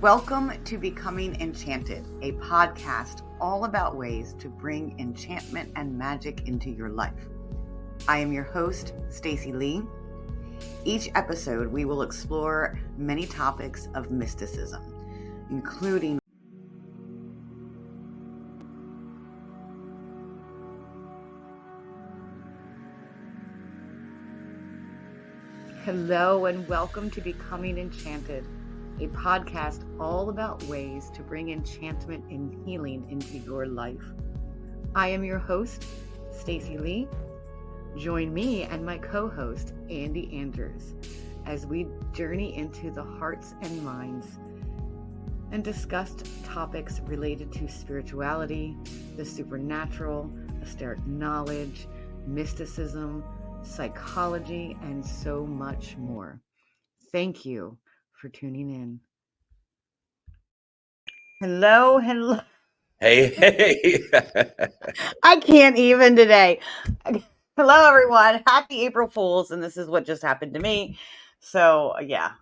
Welcome to Becoming Enchanted, a podcast all about ways to bring enchantment and magic into your life. I am your host, Stacy Lee. Each episode, we will explore many topics of mysticism, including Hello and welcome to Becoming Enchanted, a podcast all about ways to bring enchantment and healing into your life. I am your host, Stacy Lee. Join me and my co-host, Andy Andrews, as we journey into the hearts and minds and discuss topics related to spirituality, the supernatural, esoteric knowledge, mysticism, psychology, and so much more. Thank you for tuning in. Hello. Hey. I can't even today. Hello, everyone. Happy April Fools, and this is what just happened to me. So, yeah,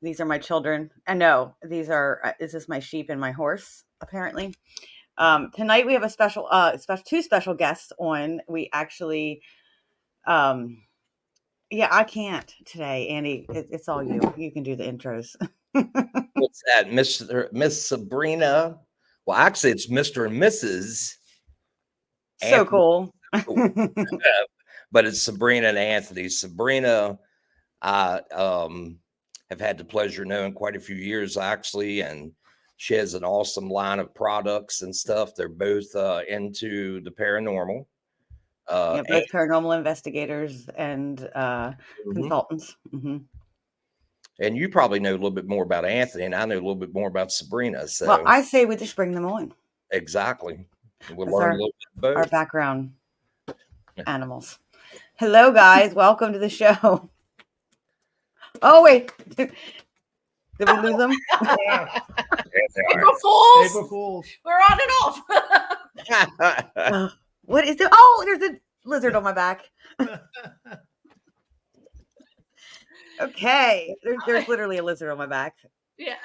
these are my children. And no, these are, this is my sheep and my horse, apparently. Tonight we have a special, two special guests on. We actually, yeah, I can't today, Andy. It's all you. You can do the intros. What's that, Miss Sabrina? Well, actually, it's Mr. and Mrs. So Anthony. cool. But it's Sabrina and Anthony. Sabrina, I have had the pleasure of knowing quite a few years, actually, and she has an awesome line of products and stuff. They're both into the paranormal. Both paranormal investigators and consultants. Mm-hmm. And you probably know a little bit more about Anthony, and I know a little bit more about Sabrina. So, well, I say we just bring them on. Exactly. We'll That's learn a little bit of both. Our background animals. Hello, guys. Welcome to the show. Oh, wait. Did we lose them? April Fools. April Fools. We're on and off. What is it? Oh, there's a lizard on my back. Okay. There's literally a lizard on my back. Yeah.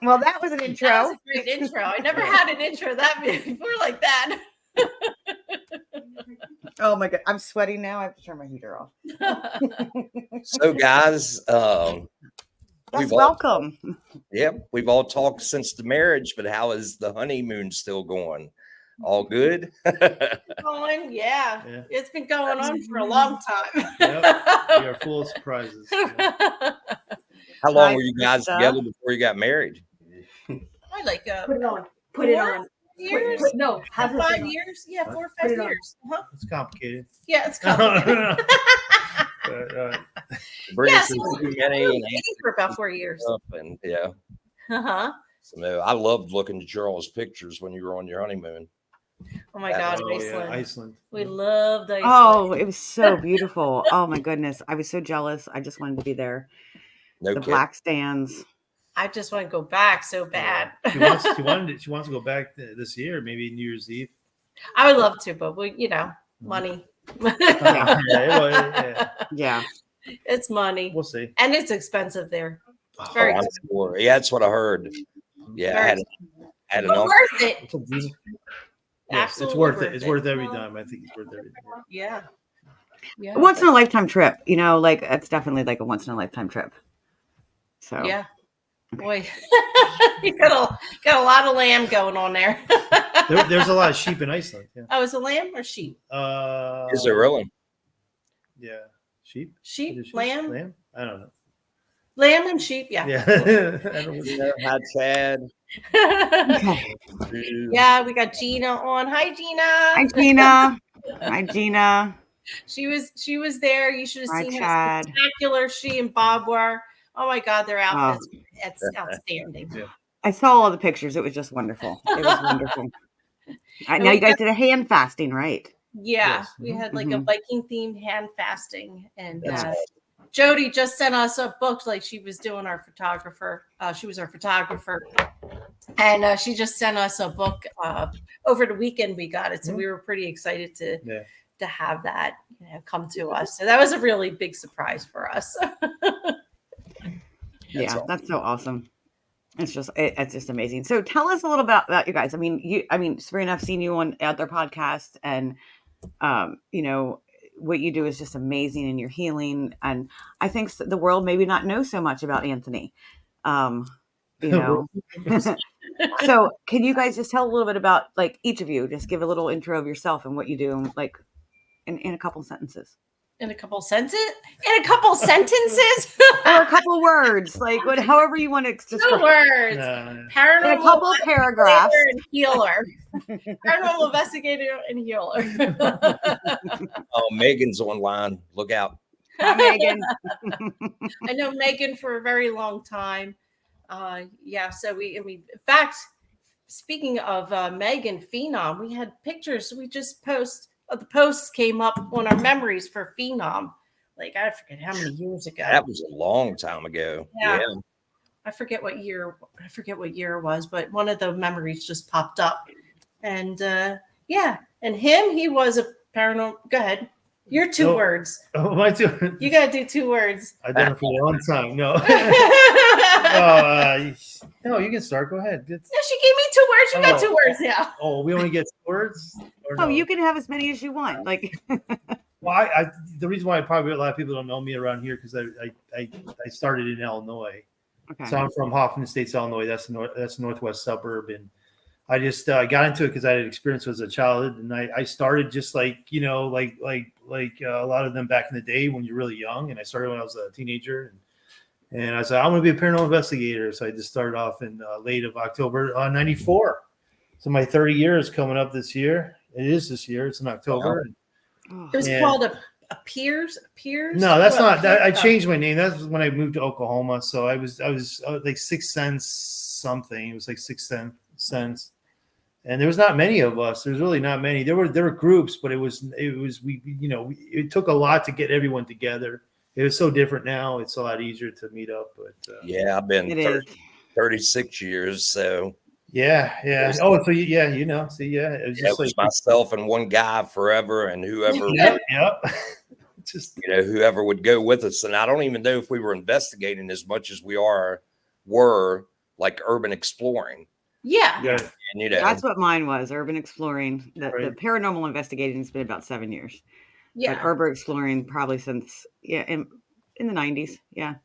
Well, that was an intro. That was a great intro. I never had an intro that before like that. Oh my God. I'm sweating now. I have to turn my heater off. So, guys, welcome. We've all talked since the marriage, but how is the honeymoon still going? All good? Going, yeah. It's been going on for a long time. Yep. We are full of surprises. How long were you guys together before you got married? I like put it on. Put it on. Years? No, have 5 years. Yeah, 4 or 5 years. Uh-huh. It's complicated. Yeah, it's complicated. Yes, for about 4 years. And yeah. Uh-huh. So no, I loved looking at Charles' pictures when you were on your honeymoon. Oh my God, Iceland. Yeah, Iceland. We loved Iceland. Oh, it was so beautiful. Oh my goodness. I was so jealous. I just wanted to be there. No the kidding. Black stands. I just want to go back so bad. She wants to go back this year, maybe New Year's Eve. I would love to, but money. Yeah. It's money. We'll see. And it's expensive there. Oh, Very I'm sure. Yeah, that's what I heard. Yeah, Very I had but enough. worth it. Yes, it's worth it. It's worth every dime. I think it's worth every dime. Yeah. Yeah. Once in a lifetime trip, like it's definitely like a once in a lifetime trip. So yeah. Boy, you got a lot of lamb going on there. There's a lot of sheep in Iceland. Yeah. Oh, is it lamb or sheep? Is there really? Yeah, sheep. Sheep, lamb. I don't know. Lamb and sheep. Yeah. Yeah. I don't know. Hi, Chad. Yeah, we got Gina on. Hi, Gina. Hi, Gina. Hi, Gina. She was there. You should have seen Chad. How spectacular she and Bob were. Oh my God, their outfits. It's outstanding. Yeah. I saw all the pictures. It was just wonderful. It was wonderful. Now you guys did a hand fasting, right? Yeah, Yes. we had like a Viking themed hand fasting, and That's Jody just sent us a book like she was doing our photographer. She was our photographer, And she just sent us a book over the weekend. We got it, so we were pretty excited to have that come to us. So that was a really big surprise for us. That's so awesome. It's just amazing. So tell us a little about you guys. I mean, Sabrina, I've seen you on other podcasts, and what you do is just amazing, and you're healing. And I think the world maybe not know so much about Anthony. So can you guys just tell a little bit about, like, each of you, just give a little intro of yourself and what you do, like in a couple sentences. In a couple sentences? Or a couple words, like however you want to describe. 2 words. Paranormal in a couple paragraphs. And healer. Paranormal investigator and healer. Oh, Megan's online. Look out. Hi, Megan. I know Megan for a very long time. So in fact, speaking of Megan Phenom, we had pictures we just the posts came up on our memories for Phenom. Like, I forget how many years ago. That was a long time ago. Yeah. I forget what year it was, but one of the memories just popped up. And and he was a paranormal. Go ahead. Your 2 words. Oh, my 2. You gotta do 2 words. I've done it for a long time. No. No, you can start. Go ahead. No, she gave me 2 words. You got 2 words now. Oh, we only get 2 words? No? You can have as many as you want. Like, well, the reason why probably a lot of people don't know me around here, because I started in Illinois. Okay. So I'm from Hoffman Estates, Illinois. That's the northwest suburb, and I just got into it because I had experience as a child, and I started just like a lot of them back in the day when you're really young, and I started when I was a teenager, and I said, I'm going to be a paranormal investigator. So I just started off in late of October 94. So my 30 years coming up this year. It is this year. It's in October. It was called a Piers. No, that's not. I changed my name. That's when I moved to Oklahoma. So I was like 6 cents something. It was like 6 cents. And there was not many of us. There's really not many. There were groups, but it took a lot to get everyone together. It was so different now. It's a lot easier to meet up. But I've been 36 years. So yeah. Oh, so it was myself and one guy forever, and whoever. Yep. Just whoever would go with us. And I don't even know if we were investigating as much as we were like urban exploring. Yeah. And that's what mine was, urban exploring. The paranormal investigating has been about 7 years. Yeah. But urban exploring probably since in the 90s. Yeah.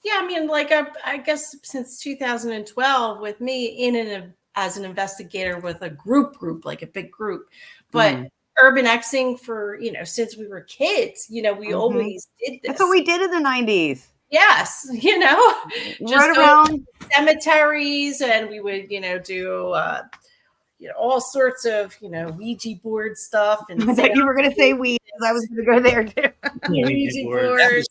Yeah, I mean, like I guess since 2012 with me as an investigator with a group, like a big group. But urban Xing for, since we were kids, we always did this. That's what we did in the 90s. Yes, just right around cemeteries, and we would, do all sorts of, Ouija board stuff. And I thought you were going to say weed, because I was going to go there too. Ouija boards.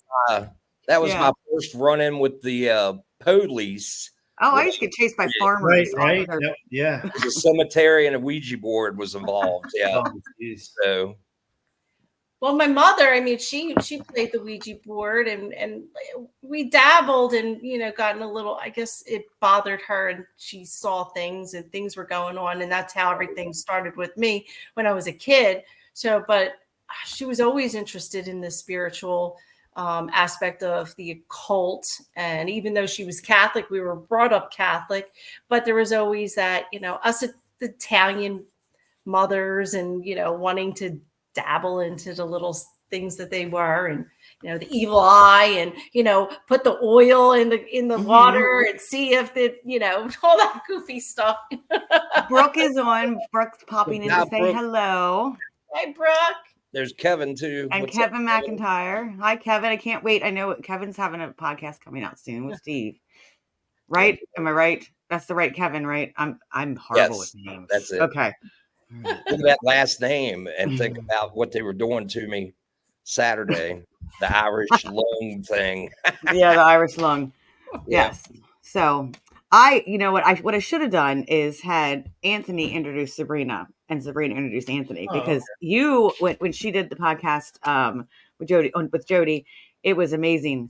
That was my first run-in with the police. Oh, I used to get chased by farmers. Right. Yeah. The cemetery and a Ouija board was involved. Yeah. So. Well, my mother, I mean, she played the Ouija board, and we dabbled and, gotten a little, I guess it bothered her, and she saw things and things were going on. And that's how everything started with me when I was a kid. So, but she was always interested in the spiritual aspect of the occult. And even though she was Catholic, we were brought up Catholic, but there was always that, us Italian mothers and, wanting to dabble into the little things that they were, and the evil eye, and put the oil in the water and see if it all that goofy stuff. Brooke is on. Brooke's popping in to say hello. Hi, Brooke. There's Kevin too. And What's Kevin up, McIntyre. Hi, Kevin. I can't wait. I know Kevin's having a podcast coming out soon with Steve. Right? Am I right? That's the right Kevin, right? I'm horrible with names. That's it. Okay. Look at that last name and think about what they were doing to me Saturday. The Irish lung thing. Yeah, the Irish lung. Yes. So what I should have done is had Anthony introduce Sabrina and Sabrina introduced Anthony, because when she did the podcast with Jody, it was amazing.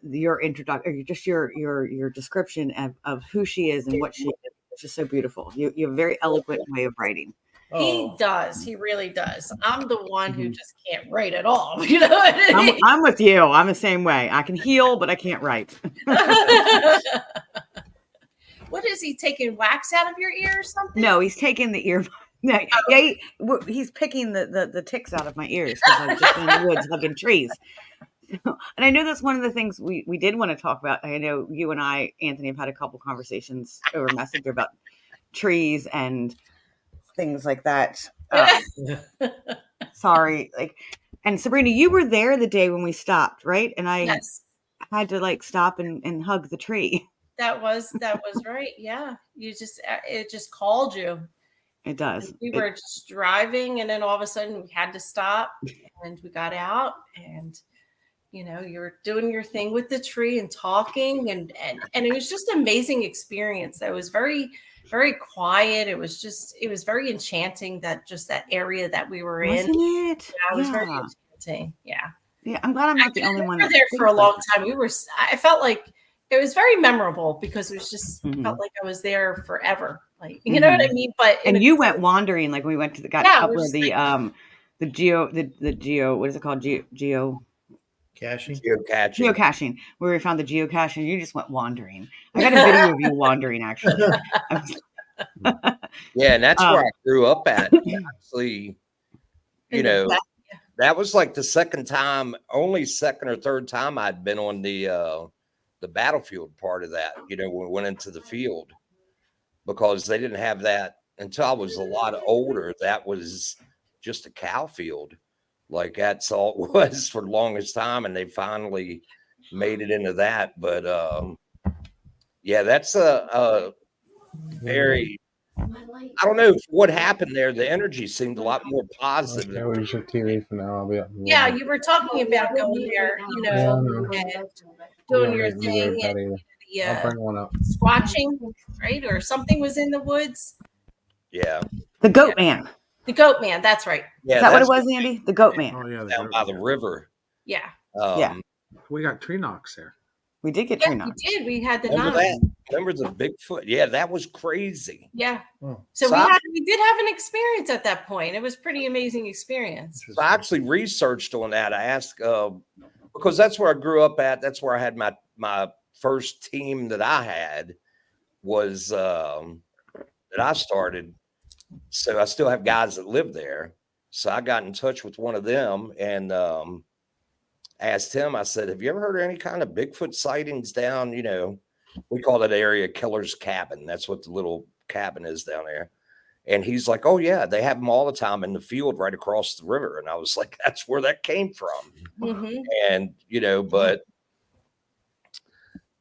Your introduction, just your description of who she is and what she is. It's just so beautiful. You have a very eloquent way of writing. He Oh, does. He really does. I'm the one who Mhm. just can't write at all. You know what I mean? I'm with you. I'm the same way. I can heal, but I can't write. What is he taking wax out of your ear or something? No, he's taking the ear. No, yeah, he's picking the ticks out of my ears because I've just been in the woods hugging trees. And I know that's one of the things we did want to talk about. I know you and I, Anthony, have had a couple conversations over Messenger about trees and things like that. Sorry, and Sabrina, you were there the day when we stopped, right? And I Yes, had to stop and hug the tree. that was right. Yeah, it just called you. It does. And we were just driving, and then all of a sudden we had to stop, and we got out, and you were doing your thing with the tree and talking, and it was just an amazing experience. That was very, very quiet. It was very enchanting, that area that we were in. Wasn't it? Yeah, it was very enchanting. Yeah. Yeah, I'm glad I'm not the only one. We were there for a long time. I felt like it was very memorable because it was just felt like I was there forever. Like, you know what I mean? But you went wandering, like we went to got up where the geo, what is it called? Geocaching, where we found the geocache, and you just went wandering. I got a video of you wandering, actually. Yeah, and that's where I grew up at. Actually, that was like the second or third time I'd been on the battlefield part of that. When we went into the field, because they didn't have that until I was a lot older. That was just a cow field. Like that's all it was for the longest time, and they finally made it into that. But yeah, that's a very, I don't know what happened there. The energy seemed a lot more positive. Okay, we should TV for now. I'll be up. Yeah, you were talking about going there, and doing your thing, and I'll bring one up. squatching, right? Or something was in the woods. Yeah, the goat man. The goat man, that's right. Yeah, is that what it was, Andy? The goat man. Oh yeah, down by the river. Yeah. Yeah. We got tree knocks there. We did get tree knocks. We did. We had the Remember knocks. that? Remember the Bigfoot? Yeah, that was crazy. Yeah. Oh. So we did have an experience at that point. It was pretty amazing experience. So I actually researched on that. I asked because that's where I grew up at. That's where I had my first team that I had was that I started. So I still have guys that live there. So I got in touch with one of them and asked him, I said, have you ever heard of any kind of Bigfoot sightings down, we call that area Killer's Cabin. That's what the little cabin is down there. And he's like, oh yeah, they have them all the time in the field right across the river. And I was like, that's where that came from. Mm-hmm. And, but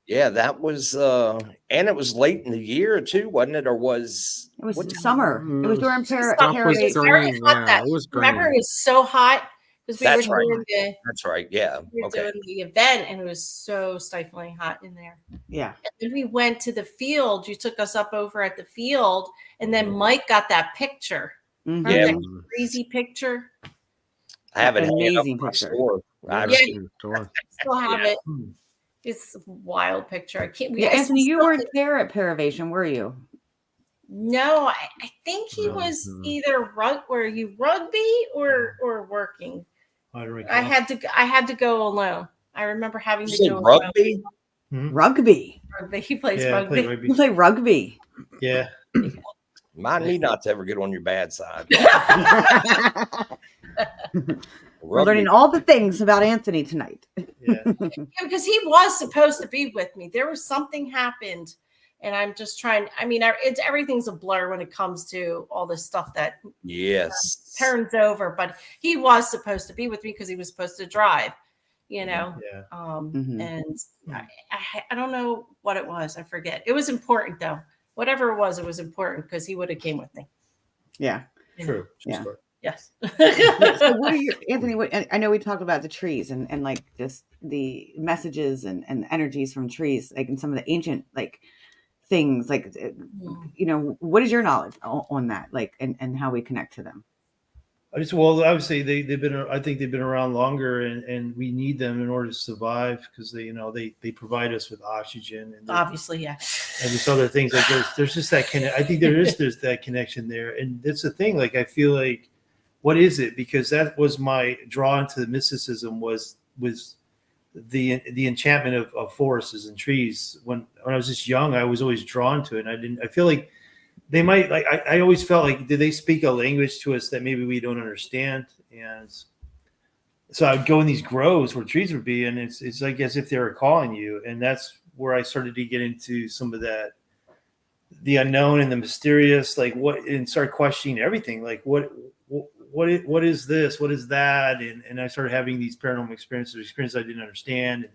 yeah, that was, and it was late in the year too, wasn't it? Or was it was summer? It was during It was remember, it was so hot because we were doing that's right. Yeah. We were doing the event, and it was so stifling hot in there. Yeah. And then we went to the field. You took us up over at the field, and then Mike got that picture. Mm-hmm. Yeah. That crazy picture. I have an amazing picture. Still have it. It's a wild picture. I can't. Anthony, you weren't there at Paravation, were you? No, I think he was either rugby or working. I had to go alone. I remember having to go rugby. Mm-hmm. Rugby. He plays rugby. You play rugby. Yeah. Might need not to ever get on your bad side. We're learning all the things about Anthony tonight. Yeah. Because he was supposed to be with me. There was something happened, and I'm just trying. I mean, everything's a blur when it comes to all this stuff that turns over. But he was supposed to be with me because he was supposed to drive. Yeah. And I don't know what it was. I forget. It was important though. Whatever it was important because he would have came with me. Yeah. True. Yeah. Yes. So what are you, Anthony? I know we talked about the trees and like just the messages and energies from trees, like in some of the ancient things, what is your knowledge on that, and how we connect to them? Well, obviously they've been. I think they've been around longer, and we need them in order to survive because they provide us with oxygen and Obviously, yeah. and there's other things like there's just that I think there's that connection there, and it's the thing. Like I feel like, what is it? Because that was my draw into the mysticism was the enchantment of forests and trees. When I was just young, I was always drawn to it. And I feel like they might like I always felt like, did they speak a language to us that maybe we don't understand? And so I'd go in these groves where trees would be, and it's like as if they were calling you. And that's where I started to get into some of that, the unknown and the mysterious, like what, and start questioning everything. Like what is this? What is that? And I started having these paranormal experiences I didn't understand.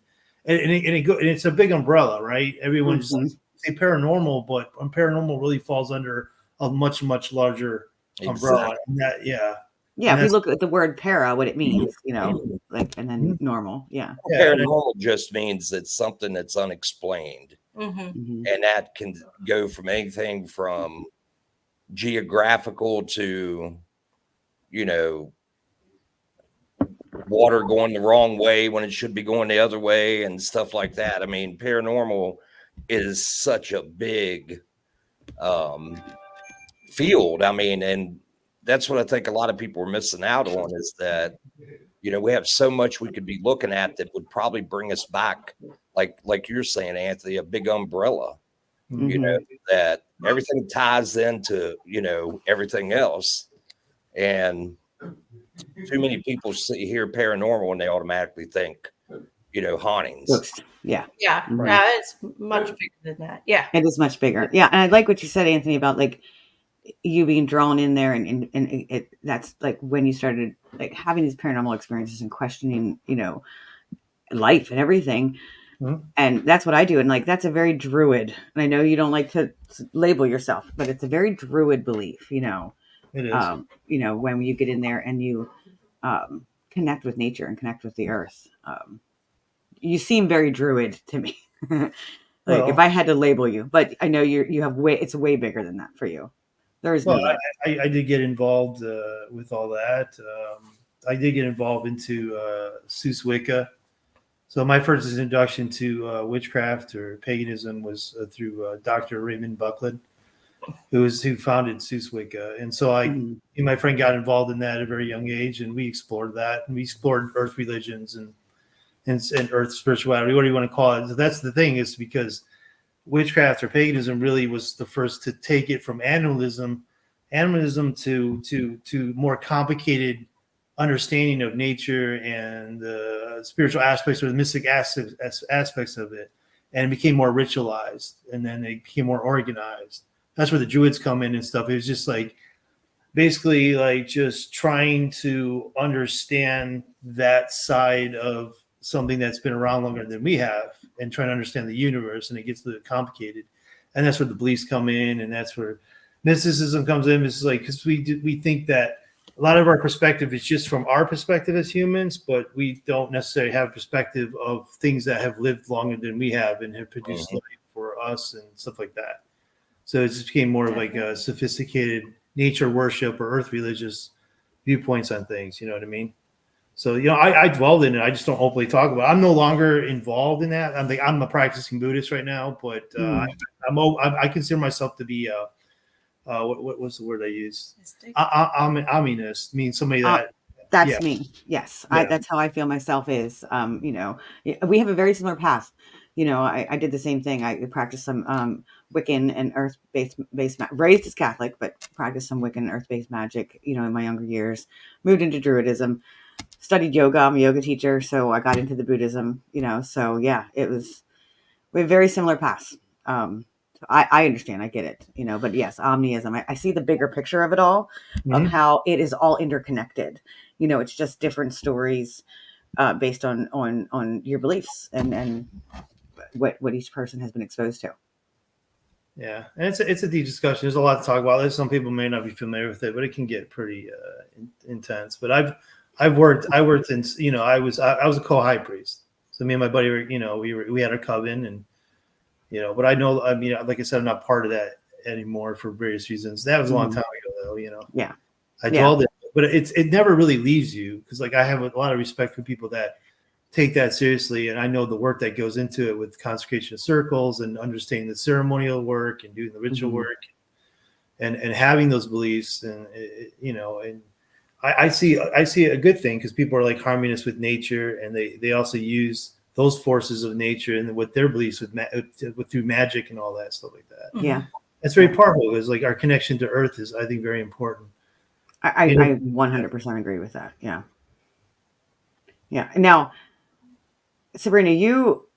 And it's a big umbrella, right? Everyone just say paranormal, but paranormal really falls under a much, much larger umbrella. And that, yeah. Yeah, if you look at the word para, what it means, like, and then normal. Yeah. Paranormal just means it's something that's unexplained. Mm-hmm. And that can go from anything from geographical to, water going the wrong way when it should be going the other way and stuff like that. I mean, paranormal is such a big field. I mean, and that's what I think a lot of people are missing out on is that, we have so much we could be looking at that would probably bring us back, like you're saying, Anthony, a big umbrella, that everything ties into, everything else. And too many people hear paranormal and they automatically think, hauntings. Yeah. Yeah. Mhm. Yeah. It's much bigger than that. Yeah. It is much bigger. Yeah. And I like what you said, Anthony, about like you being drawn in there and that's like when you started like having these paranormal experiences and questioning, life and everything. And that's what I do. And like, that's a very druid. And I know you don't like to label yourself, but it's a very druid belief, It is. when you get in there and you connect with nature and connect with the earth. You seem very druid to me. If I had to label you, but I know you have it's way bigger than that for you. There is I did get involved with all that. I did get involved into Seuss Wicca. So my first introduction to witchcraft or paganism was through Dr. Raymond Buckland, who founded Seuss Wicca. And so me and my friend got involved in that at a very young age, and we explored that, and we explored earth religions and earth spirituality, what do you want to call it? So that's the thing, is because witchcraft or paganism really was the first to take it from animalism to more complicated understanding of nature and the spiritual aspects or the mystic aspects of it, and it became more ritualized, and then they became more organized. That's where the Druids come in and stuff. It was just like basically like just trying to understand that side of something that's been around longer than we have, and trying to understand the universe, and it gets a little complicated. And that's where the beliefs come in, and that's where mysticism comes in. It's like, because we think that a lot of our perspective is just from our perspective as humans, but we don't necessarily have perspective of things that have lived longer than we have and have produced life for us and stuff like that. So it just became more of like a sophisticated nature worship or earth religious viewpoints on things. You know what I mean? So, I dwelled in it. I just don't openly talk about it. I'm no longer involved in that. I'm a practicing Buddhist right now, but I consider myself to be what was the word I used? Ominous means somebody that. That's me. Yes. Yeah. That's how I feel myself is, we have a very similar path. I did the same thing. I practiced some Wiccan and earth-based raised as Catholic, but practiced some Wiccan and earth-based magic, in my younger years, moved into Druidism, studied yoga. I'm a yoga teacher. So I got into the Buddhism, so yeah, we have very similar paths. I understand, I get it, but yes, omniism. I see the bigger picture of it all, of how it is all interconnected. It's just different stories based on your beliefs and what each person has been exposed to. Yeah, and it's a deep discussion. There's a lot to talk about. There's some people may not be familiar with it, but it can get pretty intense. But I worked in, I was a co-high priest. So me and my buddy were, we had a coven, and but I know, like I said, I'm not part of that anymore for various reasons. That was a long time ago, though. Yeah. I dwelled in it. but it never really leaves you, because like I have a lot of respect for people that take that seriously, and I know the work that goes into it with consecration circles and understanding the ceremonial work and doing the ritual work, and having those beliefs, and and I see a good thing, because people are like harmonious with nature, and they also use those forces of nature and with their beliefs with through magic and all that stuff like that. Yeah, it's very powerful, because like our connection to Earth is, I think, very important. I 100% agree with that. Yeah. Now, Sabrina, you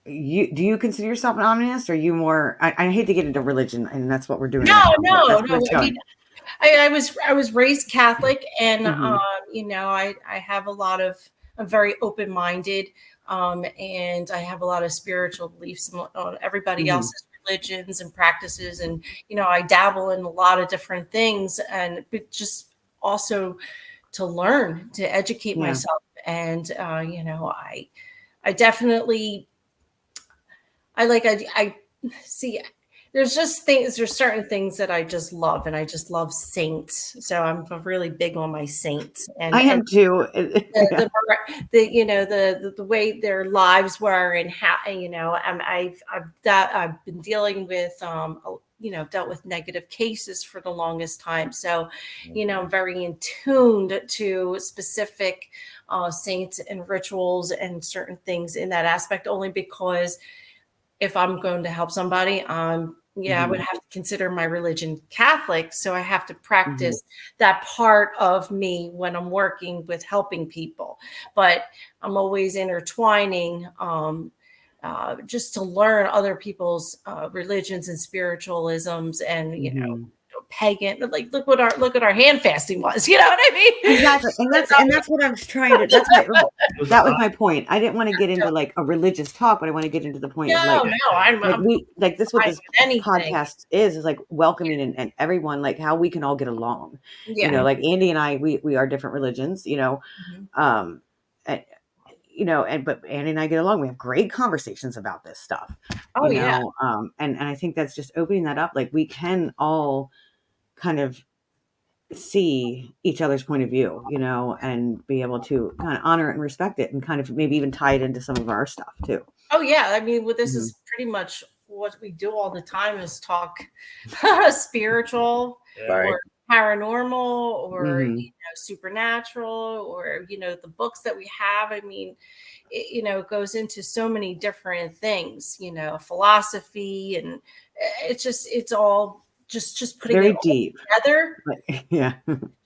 do you consider yourself an omnist, or are you more? I hate to get into religion, and that's what we're doing. No. I mean, I was raised Catholic, and Mhm. I have a lot of, I'm very open minded, and I have a lot of spiritual beliefs on everybody Mhm. else's religions and practices, and I dabble in a lot of different things, and but just also to learn, to educate Yeah. myself, and I definitely I see, there's certain things that I just love, and I just love saints. So I'm really big on my saints, I and am too. the way their lives were, and how, I've been dealing with dealt with negative cases for the longest time. So I'm very in tuned to specific saints and rituals and certain things in that aspect, only because if I'm going to help somebody, I would have to consider my religion Catholic. So I have to practice that part of me when I'm working with helping people. But I'm always intertwining just to learn other people's religions and spiritualisms, and pagan. Like look at our hand fasting was. You know what I mean? Exactly, and that's what I was trying to. That was my point. I didn't want to get into like a religious talk, but I want to get into the point of No, I'm this what fine this with anything. podcast is like welcoming and everyone, like how we can all get along. Yeah. Like Andy and I, we are different religions. And, but Andy and I get along. We have great conversations about this stuff. Oh yeah. And I think that's just opening that up. Like we can all kind of see each other's point of view, and be able to kind of honor it and respect it, and kind of maybe even tie it into some of our stuff too. Oh yeah, I mean, well, this is pretty much what we do all the time, is talk spiritual or paranormal or supernatural, or the books that we have. I mean, it goes into so many different things, philosophy, and it's all just putting Very it all deep together. Yeah.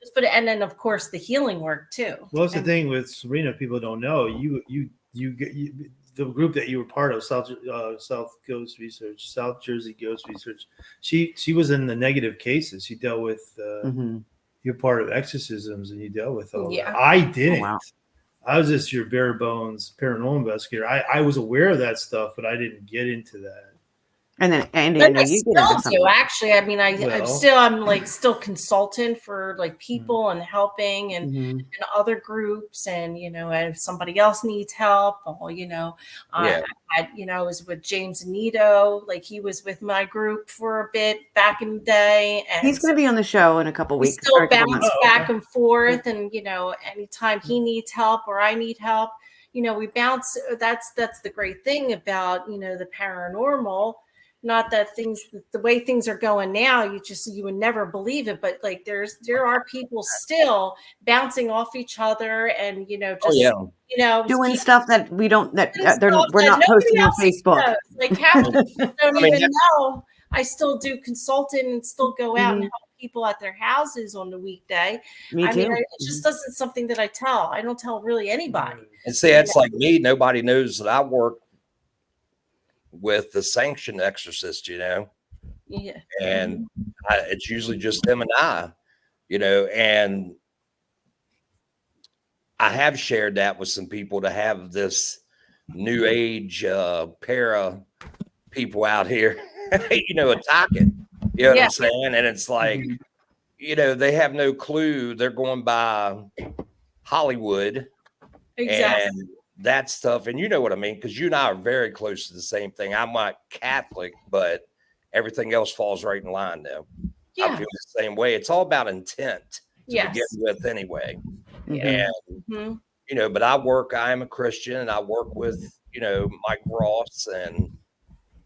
Just put it, and then of course the healing work too. Well, that's the thing with Sabrina, people don't know. The group that you were part of, South Jersey Ghost Research. She was in the negative cases. She dealt with. You're part of exorcisms, and you dealt with all that. I didn't. Oh, wow. I was just your bare bones paranormal investigator. I was aware of that stuff, but I didn't get into that. And then Andy, I know you get into something. Actually, I mean, I'm like still consultant for like people and helping and other groups, and and if somebody else needs help, I was with James Anito, like he was with my group for a bit back in the day, and he's going to be on the show in a couple weeks. We still bounce back and forth, and anytime he needs help or I need help, we bounce. That's the great thing about the paranormal. Not that the way things are going now, you would never believe it, but like there are people still bouncing off each other, and doing stuff that we don't, we're not posting on Facebook. Knows. Like half of people don't even know. I still do consulting and still go out and help people at their houses on the weekday. Me too. I mean, it just doesn't something that I tell. I don't tell really anybody. And see, that's like me. Nobody knows that I work with the sanctioned exorcist, and it's usually just them and I, and I have shared that with some people, to have this new age para people out here, attacking, what I'm saying? And it's like, they have no clue. They're going by Hollywood. Exactly. And that stuff, and you know what I mean, because you and I are very close to the same thing. I'm not Catholic, but everything else falls right in line now. I feel the same way. It's all about intent. to begin with anyway. Yeah. And, but I am a Christian, and I work with, Mike Ross, and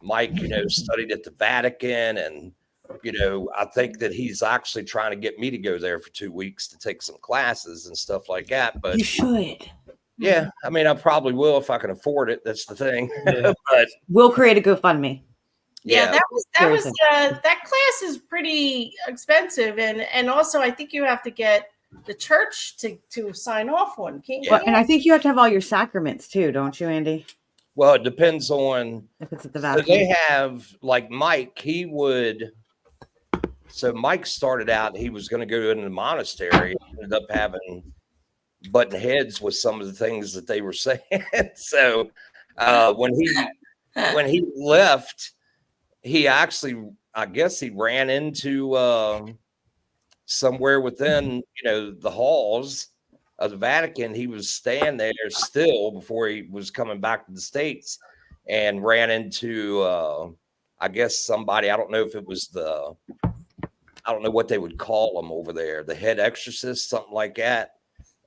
Mike, studied at the Vatican, and, I think that he's actually trying to get me to go there for 2 weeks to take some classes and stuff like that. But you should. yeah, I mean, I probably will if I can afford it. That's the thing. Yeah. But we'll create a GoFundMe. Yeah, that was Seriously. that class is pretty expensive, and also I think you have to get the church to sign off one. Can't Yeah. you? And I think you have to have all your sacraments too, don't you, Andy? well, it depends on If it's at the so Vatican. they have like Mike. So Mike started out. He was going to go into the monastery. Ended up having button heads with some of the things that they were saying. So when he left, he actually, I guess, he ran into somewhere within the halls of the Vatican. He was staying there still before he was coming back to the States, and ran into I guess somebody. I don't know if it was I don't know what they would call them over there, the head exorcist, something like that.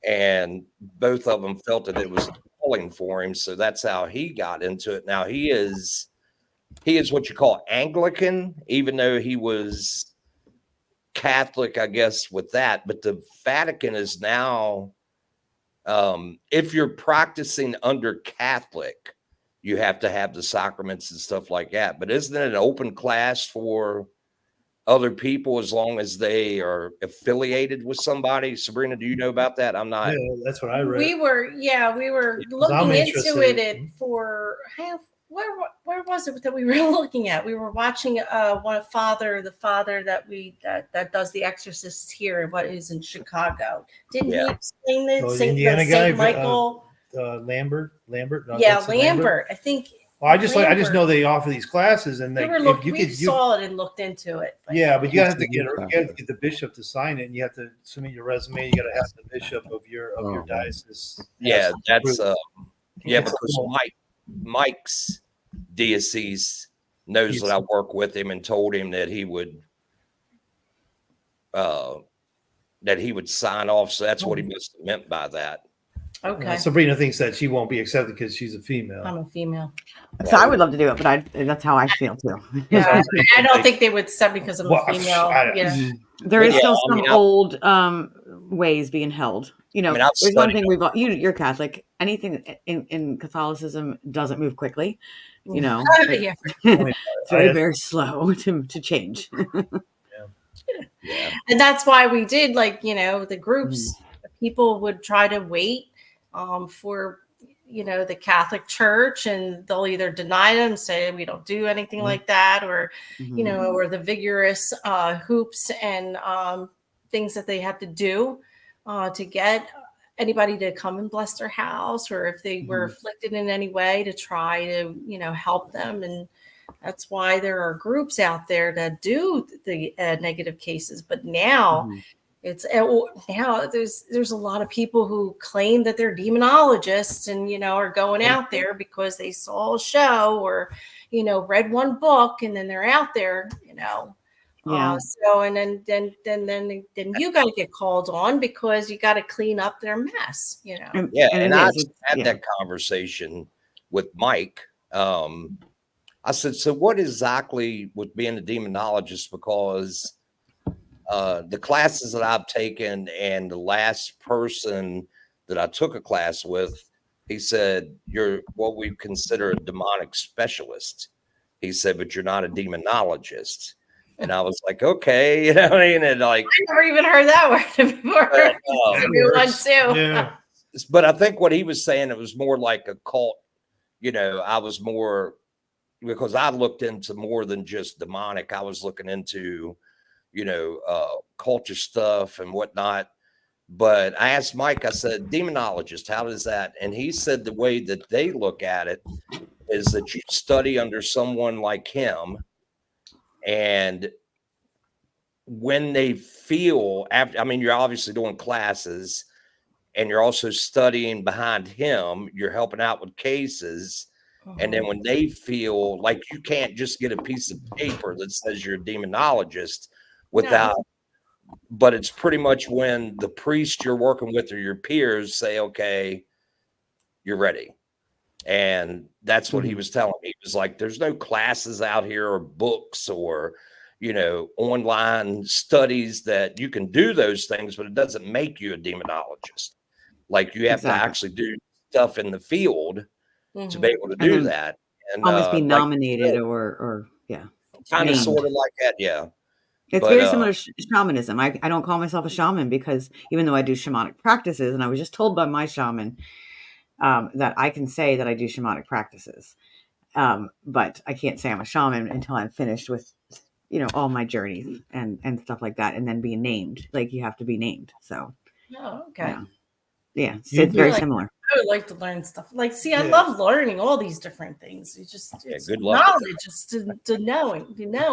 And both of them felt that it was calling for him, so that's how he got into it. Now he is what you call Anglican, even though he was Catholic, I guess, with that. But the Vatican is now, if you're practicing under Catholic, you have to have the sacraments and stuff like that. But isn't it an open class for other people as long as they are affiliated with somebody? Sabrina, do you know about that? I'm not. Yeah, that's what I read. We were looking into it for where was it that we were looking at? We were watching the father that does the exorcists here and what is in Chicago. Didn't he explain that? Saint Michael. Lambert. No, yeah, Lambert. I think. Well, I just know they offer these classes, and we saw it and looked into it. But but you have to get the bishop to sign it, and you have to submit your resume. You got to have the bishop of your diocese. Yeah, that's because Mike's diocese knows that I work with him and told him that he would sign off. So that's what he must have meant by that. Okay. Sabrina thinks that she won't be accepted because she's a female. I'm a female. So I would love to do it, but that's how I feel too. Yeah, I don't think they would accept me because I'm a female. There is still some old ways being held. There's one thing you're Catholic. Anything in Catholicism doesn't move quickly. It's very, very slow to change. And that's why we did the groups. People would try to wait for the Catholic Church, and they'll either deny them, say we don't do anything like that, or or the vigorous hoops and things that they have to do to get anybody to come and bless their house, or if they were afflicted in any way, to try to help them. And that's why there are groups out there that do the negative cases. But now there's a lot of people who claim that they're demonologists and are going out there because they saw a show or read one book, and then they're out there so and then you got to get called on because you got to clean up their mess. And I had that conversation with Mike. I said, so what exactly with being a demonologist? Because the classes that I've taken, and the last person that I took a class with, he said, you're what we consider a demonic specialist. He said, but you're not a demonologist. And I was like, okay, what I mean? And I never even heard that word before. But I think what he was saying, it was more like a cult. I was more, because I looked into more than just demonic. I was looking into culture stuff and whatnot. But I asked Mike, I said, demonologist, how does that? And he said the way that they look at it is that you study under someone like him, and when they feel you're obviously doing classes, and you're also studying behind him, you're helping out with cases. And then when they feel like, you can't just get a piece of paper that says you're a demonologist without but it's pretty much when the priest you're working with or your peers say, okay, you're ready. And that's what he was telling me. He was like, there's no classes out here or books or, online studies that you can do those things, but it doesn't make you a demonologist. Like you have to actually do stuff in the field to be able to do that. And almost be like nominated or kind of named. sort of like that. Yeah. It's very similar to shamanism. I don't call myself a shaman because even though I do shamanic practices, and I was just told by my shaman that I can say that I do shamanic practices. But I can't say I'm a shaman until I'm finished with, all my journeys and stuff like that. And then being named, like you have to be named. So, okay. Yeah. So it's very similar. I would like to learn stuff. Like, see, I love learning all these different things. It's good luck knowledge, just to know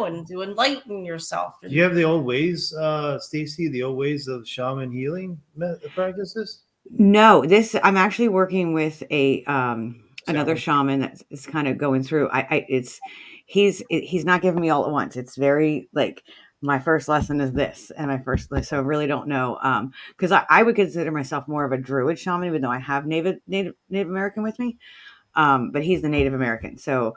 and to enlighten yourself. Do you have the old ways, Stacy? The old ways of shaman healing practices? No, I'm actually working with another shaman that is kind of going through. He's not giving me all at once. It's very like my first lesson is this, and so I really don't know. Because I would consider myself more of a druid shaman, even though I have Native American with me. But he's the Native American, so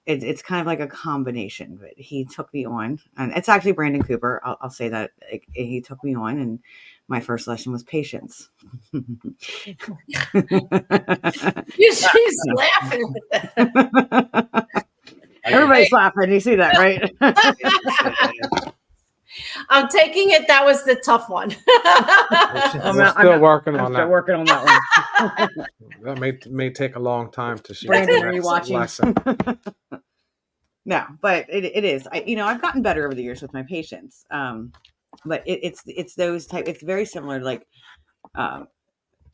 it's kind of like a combination. But he took me on, and it's actually Brandon Cooper. I'll say that he took me on, and my first lesson was patience. She's laughing with that. Everybody's laughing. You see that, right? I'm taking it. That was the tough one. I'm still working on that. Working on that one. That may take a long time to share. Brandon, are you watching? No, but it is. I've gotten better over the years with my patients. But it's those type. It's very similar, like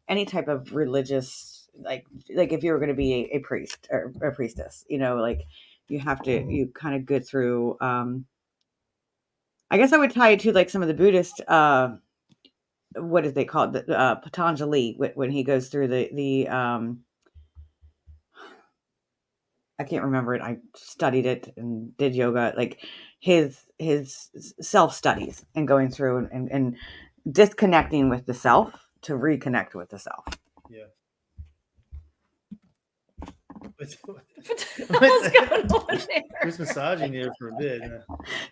any type of religious, like if you were going to be a priest or a priestess, like you have to you kind of go through. I guess I would tie it to like some of the Buddhist. What is they call it? The Patanjali when he goes through the I can't remember it. I studied it and did yoga, like his self studies and going through and disconnecting with the self to reconnect with the self. Yeah. What's going on there? He was massaging there for a bit.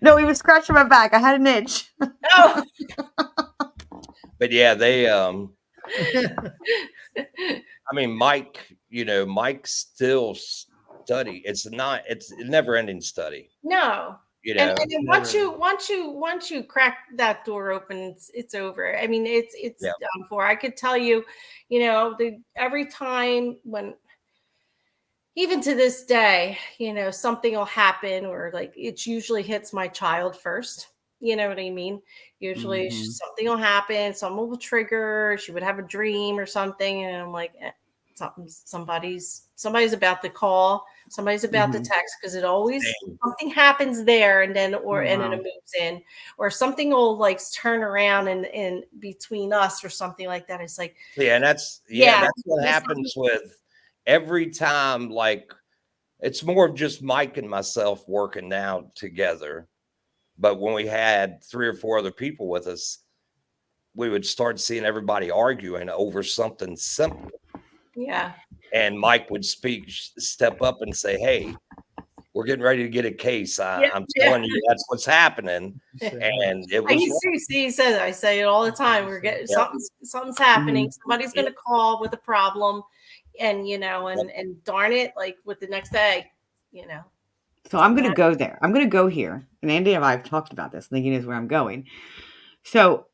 No, he was scratching my back. I had an itch. Oh. But yeah, they Mike, Mike still study. It's a never ending study. No. And once you crack that door open, it's over. I mean, it's done for. I could tell you, every time when, even to this day, something will happen or like it usually hits my child first. You know what I mean? Usually something will happen, someone will trigger, she would have a dream or something. And I'm like, somebody's about to call, somebody's about to text, because it always something happens there and then and then it moves in, or something will like turn around and between us or something like that. It's like that's what happens with every time. Like it's more of just Mike and myself working now together. But when we had 3 or 4 other people with us, we would start seeing everybody arguing over something simple. Yeah. And Mike would step up and say, "Hey, we're getting ready to get a case. I'm telling you, that's what's happening." And it was. He says, I say it all the time. We're getting something's happening. Somebody's going to call with a problem, and and darn it, like with the next day, So I'm going to go there. I'm going to go here. And Andy and I have talked about this, thinking is where I'm going. So,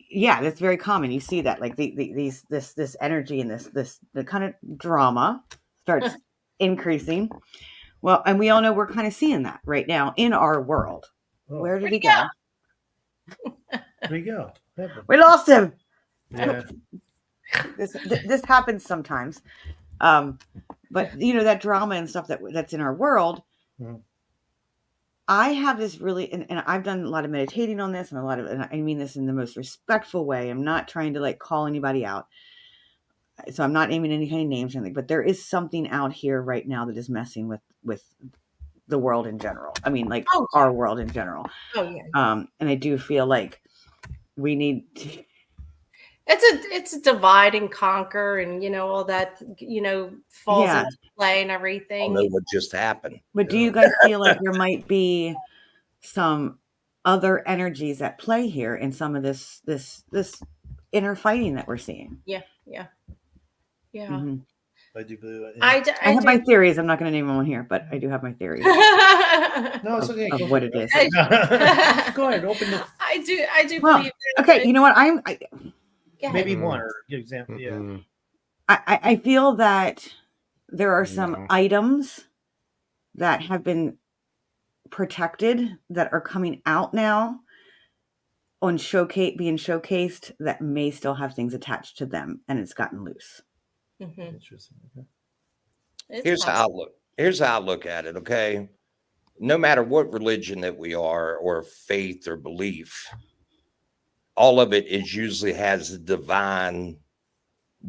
yeah, that's very common. You see that, like this energy and the kind of drama starts increasing. Well, and we all know we're kind of seeing that right now in our world. Oh. Where did he go? Where'd he go? We lost him. Yeah. This happens sometimes. But that drama and stuff that's in our world. Mm-hmm. I have this really, and I've done a lot of meditating on this, and I mean this in the most respectful way. I'm not trying to like call anybody out, so I'm not naming any kind of names or anything. But there is something out here right now that is messing with the world in general. I mean, like our world in general. Oh yeah. And I do feel like we need to, it's a divide and conquer, and all that falls into play and everything. I don't know what just happened. But do you guys feel like there might be some other energies at play here in some of this inner fighting that we're seeing? Yeah. Mm-hmm. I do believe that. Yeah. I have my theories. I'm not going to name them on here, but I do have my theories. No, it's okay. Of what it is. Go ahead, open it. I do believe that. Okay, you know what? Maybe one or give example. Yeah. I feel that there are some items that have been protected that are coming out now on being showcased that may still have things attached to them, and it's gotten loose. Mm-hmm. Interesting. Okay. Here's how I look at it. Okay, no matter what religion that we are, or faith or belief, all of it is usually has a divine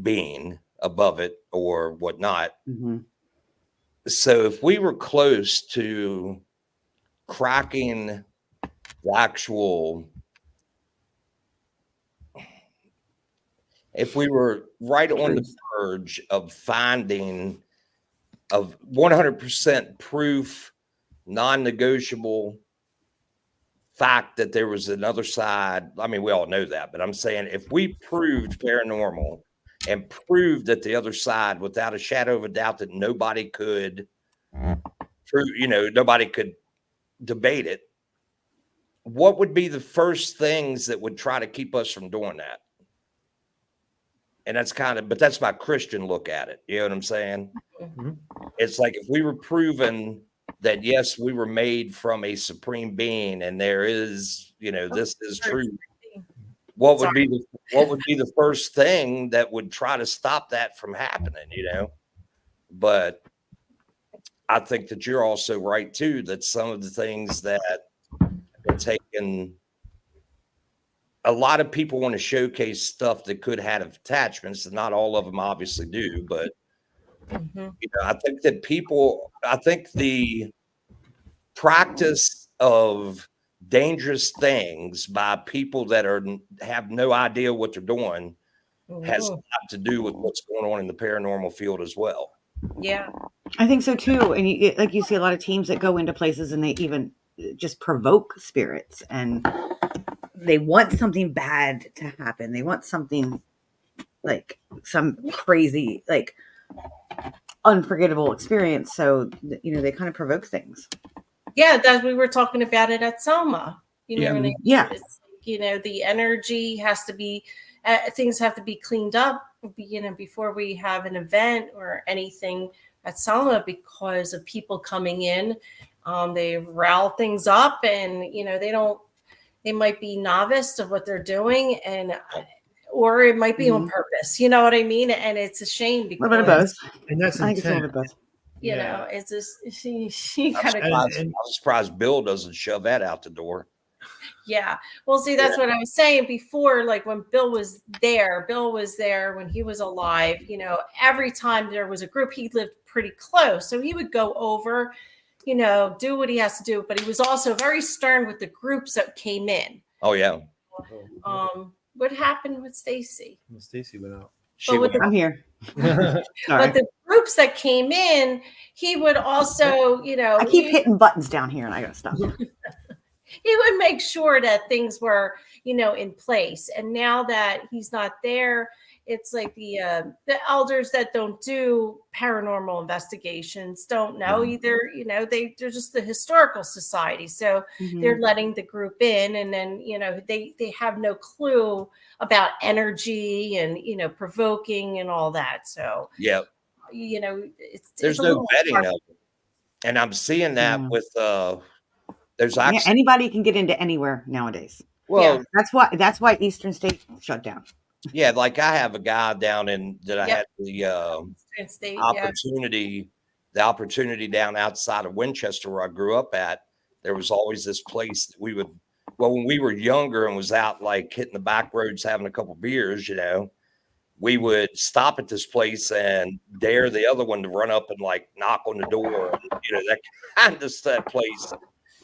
being above it or whatnot. Mm-hmm. So if we were close to cracking the actual, if we were right on the verge of finding of 100% proof, non-negotiable fact that there was another side. I mean, we all know that, but I'm saying if we proved paranormal and proved that the other side without a shadow of a doubt that nobody could prove, nobody could debate it, what would be the first things that would try to keep us from doing that? And that's my Christian look at it. You know what I'm saying? Mm-hmm. It's like if we were proven that, yes, we were made from a supreme being and there is, this is true. What would be the first thing that would try to stop that from happening, But I think that you're also right too, that some of the things that have been taken, a lot of people want to showcase stuff that could have attachments, and not all of them obviously do, but I think that I think the practice of dangerous things by people that have no idea what they're doing has a lot to do with what's going on in the paranormal field as well. Yeah, I think so too. And you see a lot of teams that go into places and they even just provoke spirits, and they want something bad to happen. They want something like some crazy, like unforgettable experience. So they kind of provoke things. Yeah, that we were talking about it at Selma. It's the energy has to be, things have to be cleaned up, before we have an event or anything at Selma, because of people coming in. They rile things up, and they might be novice of what they're doing, or it might be on purpose. You know what I mean? And it's a shame because and that's I think it's a little bit both. It's just I'm surprised Bill doesn't shove that out the door. Yeah. Well, see, that's what I was saying before. Like when Bill was there when he was alive, every time there was a group, he lived pretty close. So he would go over, do what he has to do. But he was also very stern with the groups that came in. Oh, yeah. What happened with Stacy? Stacy went out. I'm here. But the groups that came in, he would also, I keep hitting buttons down here, and I gotta stop. He would make sure that things were, in place. And now that he's not there, it's like the elders that don't do paranormal investigations don't know either. They're just the historical society, so they're letting the group in, and then they have no clue about energy and provoking and all that. So there's no vetting of it, and I'm seeing that with there's actually anybody can get into anywhere nowadays. Well, that's why Eastern State shut down. Yeah, like I have a guy down in that I had the opportunity down outside of Winchester where I grew up at. There was always this place that we would, when we were younger and was out like hitting the back roads having a couple beers, we would stop at this place and dare the other one to run up and like knock on the door, and, that kind of stuff place.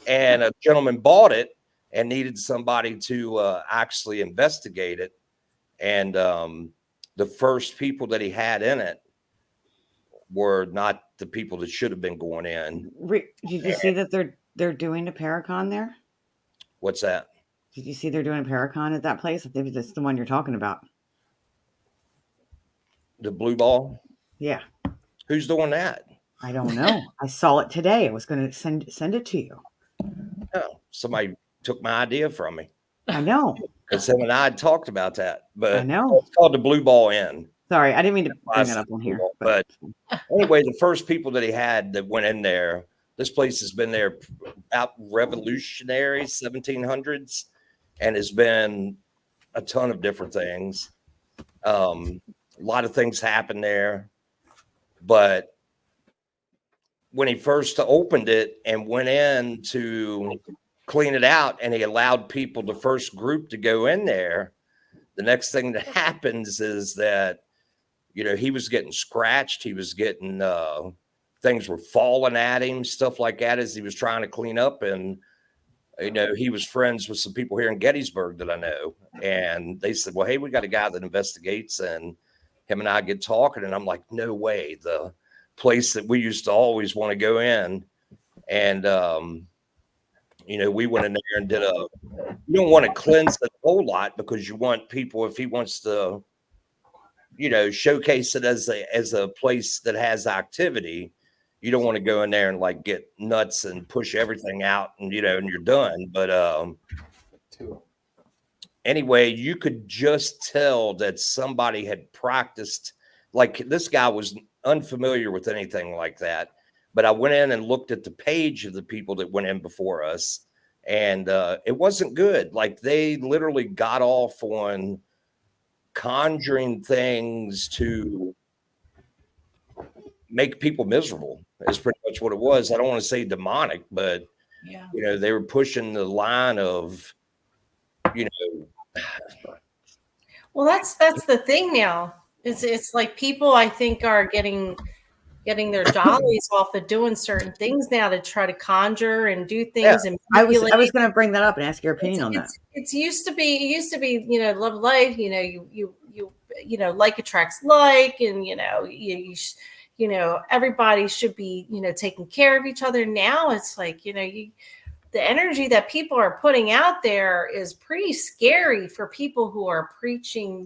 And a gentleman bought it and needed somebody to actually investigate it. And the first people that he had in it were not the people that should have been going in. Did you see that they're doing a Paracon there? What's that? Did you see they're doing a Paracon at that place? I think that's the one you're talking about. The Blue Ball? Yeah. Who's doing that? I don't know. I saw it today. I was going to send it to you. Oh, somebody took my idea from me. I know. Because him and I had talked about that. But I know. It's called the Blue Ball Inn. Sorry, I didn't mean to bring that up on here. But anyway, the first people that he had that went in there, this place has been there about revolutionary 1700s and has been a ton of different things. A lot of things happened there. But when he first opened it and went in to clean it out, and he allowed people, the first group, to go in there, the next thing that happens is that, he was getting scratched. He was getting, things were falling at him, stuff like that, as he was trying to clean up. And, he was friends with some people here in Gettysburg that I know. And they said, well, hey, we got a guy that investigates. And him and I get talking, and I'm like, no way. The place that we used to always want to go in. And, we went in there and did you don't want to cleanse it a whole lot, because you want people, if he wants to, showcase it as a place that has activity, you don't want to go in there and like get nuts and push everything out and, and you're done. But, anyway, you could just tell that somebody had practiced. Like, this guy was unfamiliar with anything like that. But I went in and looked at the page of the people that went in before us, and it wasn't good. Like, they literally got off on conjuring things to make people miserable. Is pretty much what it was. I don't want to say demonic, but they were pushing the line of, Well, that's the thing now. It's like people, I think, are getting their jollies off of doing certain things now to try to conjure and do things. Yeah. And I was going to bring that up and ask your opinion on that. It used to be, love life, like attracts like, and, everybody should be, taking care of each other. Now it's like, the energy that people are putting out there is pretty scary for people who are preaching,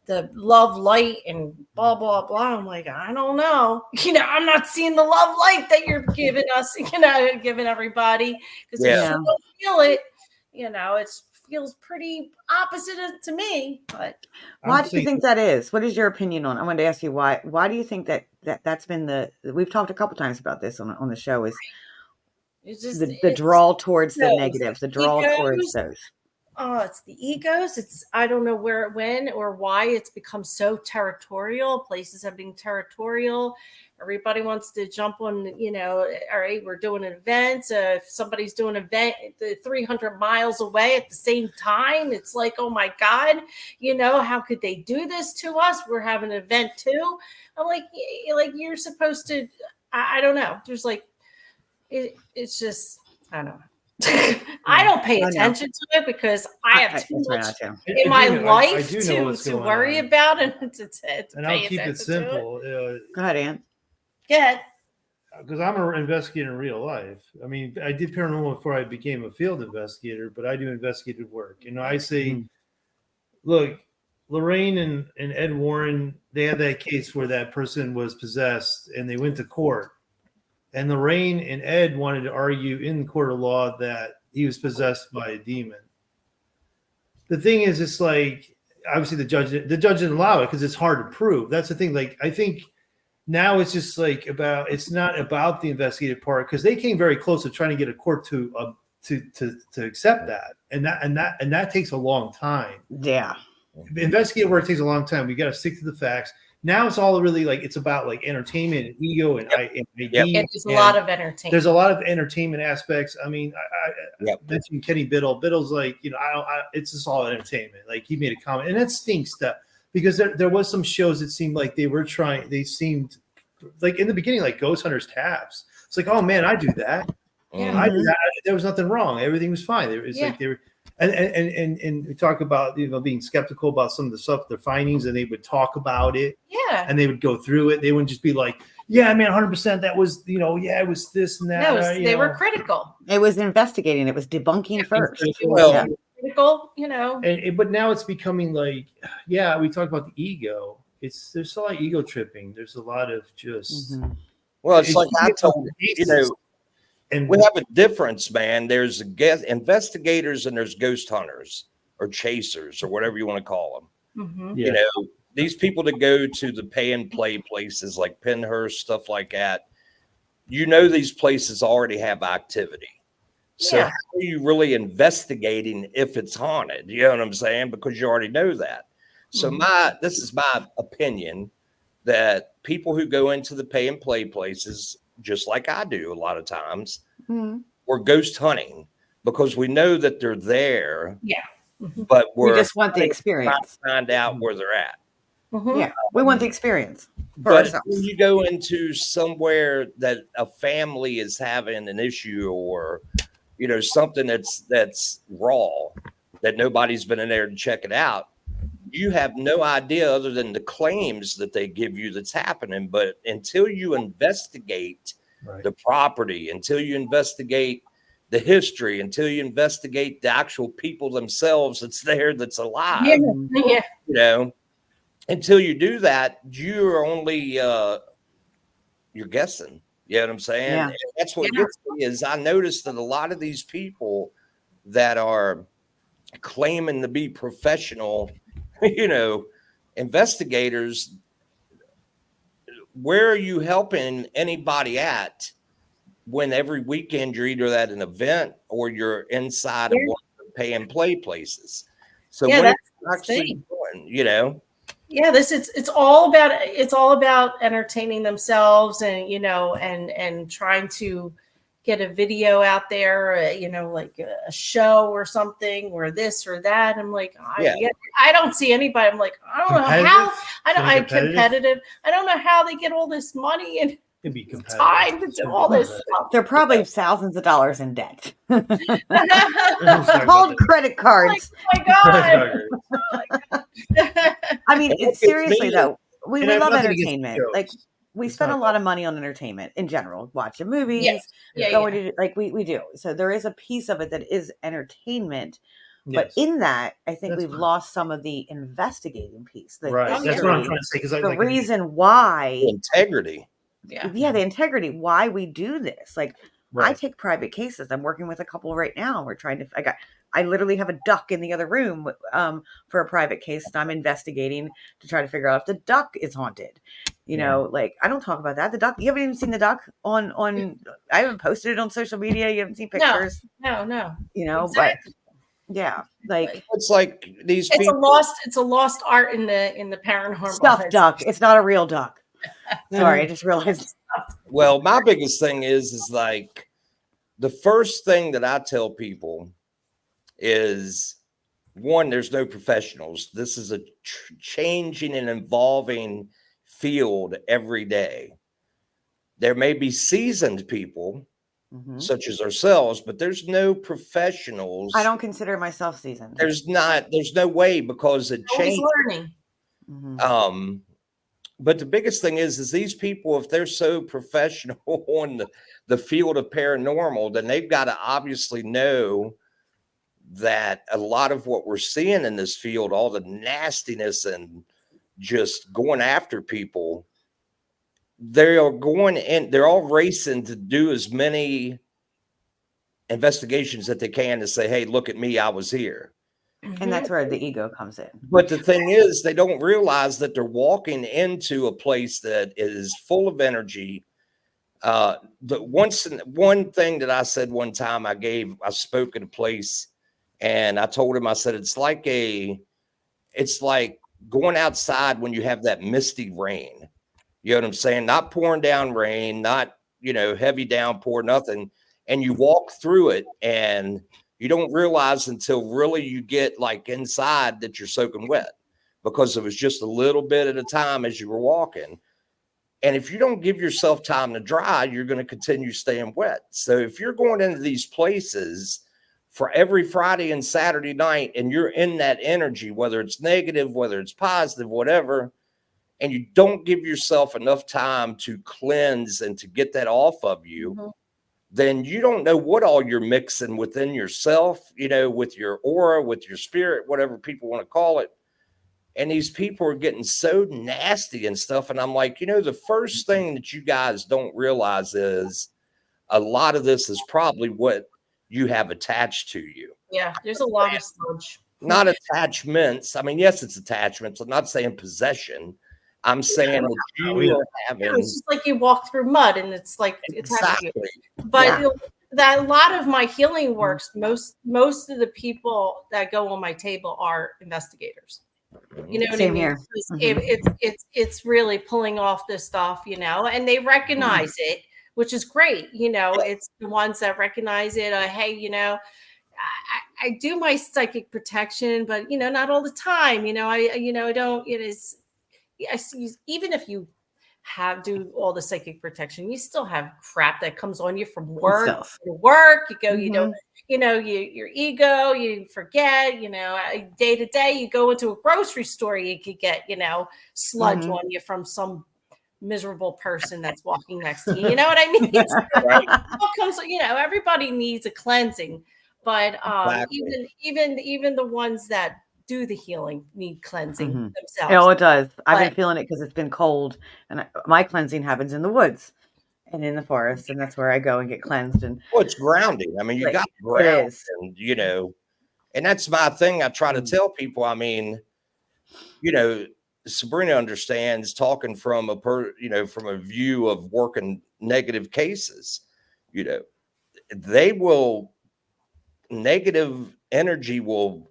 the love light and blah, blah, blah. I'm like, I don't know. I'm not seeing the love light that you're giving us, giving everybody. Because if you don't feel it, it feels pretty opposite to me. But why do you think that is? What is your opinion on it? I wanted to ask you why do you think that's been we've talked a couple times about this on the show, is it's just the draw towards the negatives, the draw towards those. Oh, it's the egos. I don't know when or why it's become so territorial. Places have been territorial. Everybody wants to jump on, all right, we're doing an event. If somebody's doing an event 300 miles away at the same time, it's like, oh my God, how could they do this to us? We're having an event too. I'm like you're supposed to, I don't know. There's like, it's just, I don't know. I don't pay attention to it because I have too much in my life to worry about and and I'll keep it simple. Go ahead, Ann. Yeah. Because I'm an investigator in real life. I mean, I did paranormal before I became a field investigator, but I do investigative work. I say, look, Lorraine and Ed Warren, they had that case where that person was possessed and they went to court. And Lorraine and Ed wanted to argue in court of law that he was possessed by a demon. The thing is, it's like, obviously the judge didn't allow it because it's hard to prove. That's the thing. Like, I think now it's just like it's not about the investigative part, because they came very close to trying to get a court to accept that. And that takes a long time. Yeah. Investigative work takes a long time. We got to stick to the facts. Now it's all really like, it's about like entertainment and ego and ID. There's a lot of entertainment. There's a lot of entertainment aspects. I mean, I mentioned Kenny Biddle. Biddle's like, it's just all entertainment. Like, he made a comment, and that stinks. because there was some shows that seemed like they seemed like in the beginning, like Ghost Hunters tabs. It's like, oh man, I do that. Yeah. I do that. There was nothing wrong. Everything was fine. It's like they were, and we talk about being skeptical about some of the stuff, their findings, and they would talk about it. Yeah. And they would go through it. They wouldn't just be like, yeah, man, 100%. That was, it was this and that. No, they were critical. It was investigating. It was debunking first. Well, Critical, but now it's becoming like, we talk about the ego. There's a lot of ego tripping. There's a lot of just. Well, it's like I told and we have a difference, man. There's investigators and there's ghost hunters or chasers or whatever you want to call them. You know, these people that go to the pay and play places like Pennhurst, stuff like that. These places already have activity. So how are you really investigating if it's haunted? You know what I'm saying? Because you already know that. So this is my opinion that people who go into the pay and play places, just like I do a lot of times, we're ghost hunting because we know that they're there. Yeah. But we just want the experience. Find out where they're at. Yeah, we want the experience. But when you go into somewhere that a family is having an issue or something that's raw, that nobody's been in there to check it out, you have no idea other than the claims that they give you that's happening. But until you investigate the property, until you investigate the history, until you investigate the actual people themselves that's there, that's alive, until you do that, you're only you're guessing. You know what I'm saying? Yeah. And that's what gets me is I noticed that a lot of these people that are claiming to be professional, investigators, where are you helping anybody at when every weekend you're either at an event or you're inside of one of the pay and play places? So what are you actually doing, Yeah, it's all about entertaining themselves and and trying to get a video out there, like a show or something or this or that. I'm like, I don't see anybody. I'm like, I don't know how. I'm competitive. I don't know how they get all this money and time to do all this stuff. They're probably thousands of dollars in debt. Hold credit cards. Oh my God. I mean, it's seriously though, we love entertainment. Like we spend a lot of money on entertainment in general, watching movies, going to like we do. So there is a piece of it that is entertainment. But in that, I think we've lost some of the investigating piece. That's what I'm trying to say. Because the reason why integrity. The integrity. Why we do this? Like I take private cases. I'm working with a couple right now. We're trying to. I literally have a duck in the other room for a private case, and I'm investigating to try to figure out if the duck is haunted. Like I don't talk about that. The duck. You haven't even seen the duck on. I haven't posted it on social media. You haven't seen pictures. No. Exactly. But like it's like these. It's a lost art in the paranormal. Stuffed duck. It's not a real duck. Sorry, I just realized. Well, my biggest thing is like the first thing that I tell people is one, there's no professionals. This is a changing and evolving field every day. There may be seasoned people such as ourselves, but there's no professionals. I don't consider myself seasoned. There's no way because it changed. Learning. But the biggest thing is these people, if they're so professional on the field of paranormal, then they've got to obviously know that a lot of what we're seeing in this field, all the nastiness and just going after people, they're all racing to do as many investigations that they can to say, hey, look at me, I was here. And that's where the ego comes in. But the thing is, they don't realize that they're walking into a place that is full of energy. One thing that I said one time, I spoke at a place and I told him, I said, it's like going outside when you have that misty rain. You know what I'm saying? Not pouring down rain, not, heavy downpour, nothing. And you walk through it and you don't realize until really you get like inside that you're soaking wet. because it was just a little bit at a time as you were walking. And if you don't give yourself time to dry, you're going to continue staying wet. So if you're going into these places for every Friday and Saturday night and you're in that energy, whether it's negative, whether it's positive, whatever, and you don't give yourself enough time to cleanse and to get that off of you, then you don't know what all you're mixing within yourself, with your aura, with your spirit, whatever people want to call it. And these people are getting so nasty and stuff. And I'm like, the first thing that you guys don't realize is a lot of this is probably what you have attached to you. Yeah, there's a lot of sludge. Not attachments. I mean, yes, it's attachments. I'm not saying possession. I'm saying that you are having. It's just like you walk through mud and it's like it's exactly. But that a lot of my healing works. Most of the people that go on my table are investigators. You know what I mean? It's really pulling off this stuff, and they recognize it, which is great. It's the ones that recognize it. Hey, I do my psychic protection, but not all the time. I don't. It is. I see. Even if you do all the psychic protection, you still have crap that comes on you from work. You go, you don't. Your ego, you forget, day to day, you go into a grocery store, you could get, sludge on you from some miserable person that's walking next to you. You know what I mean? Everybody needs a cleansing, but even the ones that do the healing need cleansing themselves. Oh, it does. I've been feeling it because it's been cold, and my cleansing happens in the woods and in the forest, and that's where I go and get cleansed. And it's grounding. I mean, you got to ground, and and that's my thing. I try to tell people. I mean, Sabrina understands talking from from a view of working negative cases. Negative energy will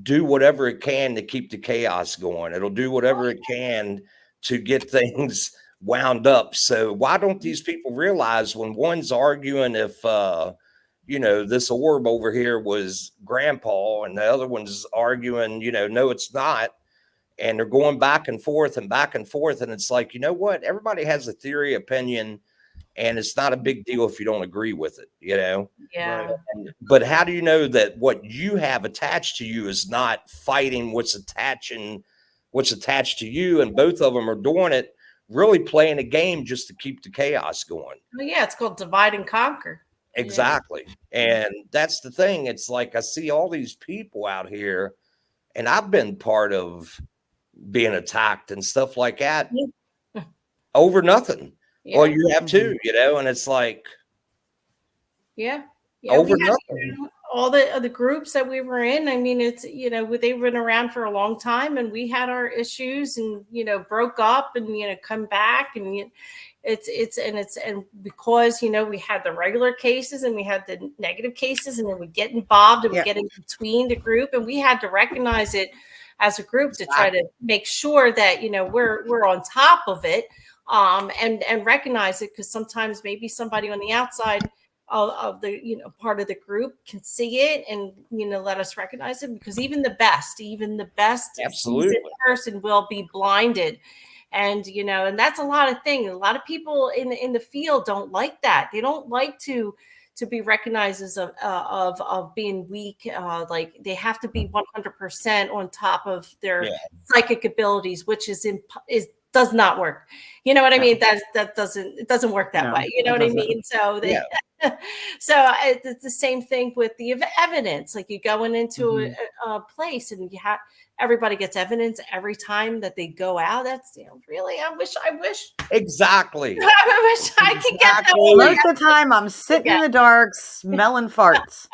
do whatever it can to keep the chaos going. It'll do whatever it can to get things wound up. So why don't these people realize when one's arguing if this orb over here was grandpa and the other one's arguing, no, it's not, and they're going back and forth, and it's like, what, everybody has a theory, opinion, and it's not a big deal if you don't agree with it, Yeah. But how do you know that what you have attached to you is not fighting what's attached to you? And both of them are doing it, really playing a game just to keep the chaos going. Well, yeah, it's called divide and conquer. Exactly. And that's the thing. It's like I see all these people out here, and I've been part of being attacked and stuff like that over nothing. Yeah. Well, you have too, and it's like, over nothing. All the other groups that we were in, I mean, it's, they've been around for a long time, and we had our issues and, broke up and, come back, and and because, we had the regular cases and we had the negative cases, and then we get involved and we get in between the group, and we had to recognize it as a group to try to make sure that, we're on top of it. And recognize it, because sometimes maybe somebody on the outside of the part of the group can see it and let us recognize it, because even the best absolutely person will be blinded, and and that's a lot of things. A lot of people in the field don't like that. They don't like to be recognized as of being weak. Like they have to be 100% on top of their psychic abilities, which does not work. You know what I mean? It doesn't work that way. You know what I mean? So so it's the same thing with the evidence. Like you going into a place and everybody gets evidence every time that they go out. That's really, I wish exactly. I wish I could get that. Most of the time I'm sitting in the dark smelling farts.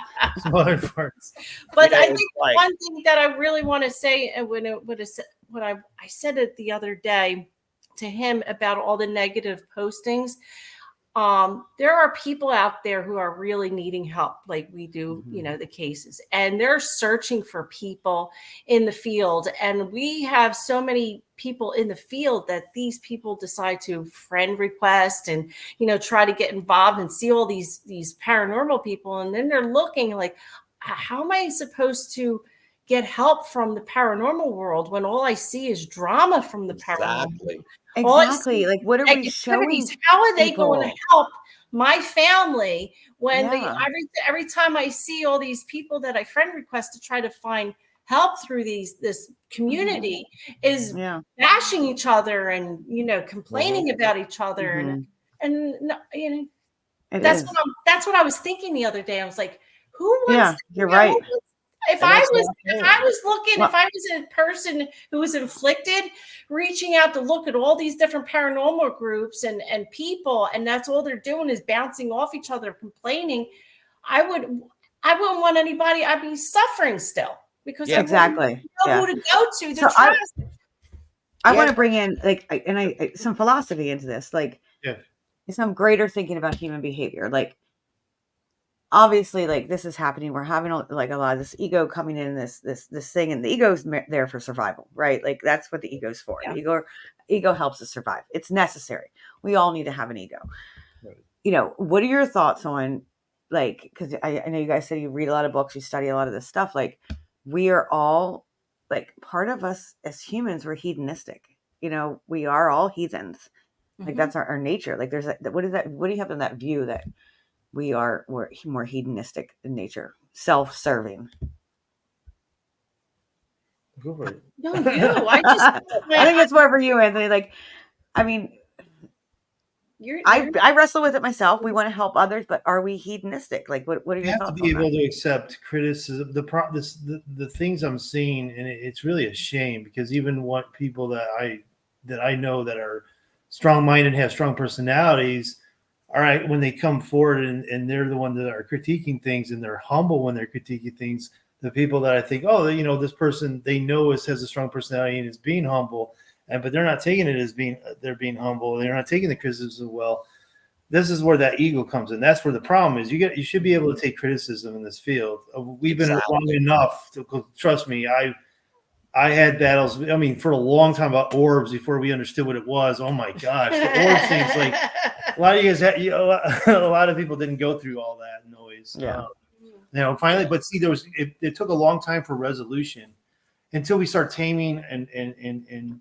But I think one thing that I really want to say, and when I said it the other day to him about all the negative postings, there are people out there who are really needing help, like we do, the cases, and they're searching for people in the field. And we have so many people in the field that these people decide to friend request and, try to get involved and see all these paranormal people. And then they're looking like, how am I supposed to get help from the paranormal world when all I see is drama from the paranormal world. Exactly. Like, what are we showing? How are they going to help my family when every time I see all these people that I friend request to try to find help through this community is bashing each other and complaining about each other and that's what I was thinking the other day. I was like, who wants you're right. If I was a person who was inflicted, reaching out to look at all these different paranormal groups and people, and that's all they're doing is bouncing off each other, complaining, I wouldn't want anybody. I'd be suffering still because I wouldn't know who to go to trust. I want to bring in some philosophy into this, some greater thinking about human behavior, obviously, this is happening. We're having a lot of this ego coming in, this thing, and the ego's there for survival, right? That's what the ego's for. Yeah. The ego helps us survive. It's necessary. We all need to have an ego. Right. What are your thoughts on, because I know you guys said you read a lot of books, you study a lot of this stuff. We are all, part of us as humans, we're hedonistic. We are all heathens. That's our nature. There's what is that? What do you have in that view that we're more hedonistic in nature, self-serving? Go for it. No, you. I think it's more for you, Anthony. I wrestle with it myself. We want to help others, but are we hedonistic? What are your thoughts on that? You have to be able to accept criticism. The things I'm seeing, and it's really a shame because even what people that I know that are strong-minded and have strong personalities, all right, when they come forward and they're the ones that are critiquing things and they're humble when they're critiquing things, the people that I think, this person they know has a strong personality and is being humble, but they're not taking it as they're being humble. They're not taking the criticism well. This is where that ego comes in. That's where the problem is. You should be able to take criticism in this field. We've been long enough to trust me. I had battles, for a long time about orbs before we understood what it was. Oh my gosh, the orb things, a lot of you guys a lot of people didn't go through all that noise. Yeah. Finally, but see, it took a long time for resolution until we start taming and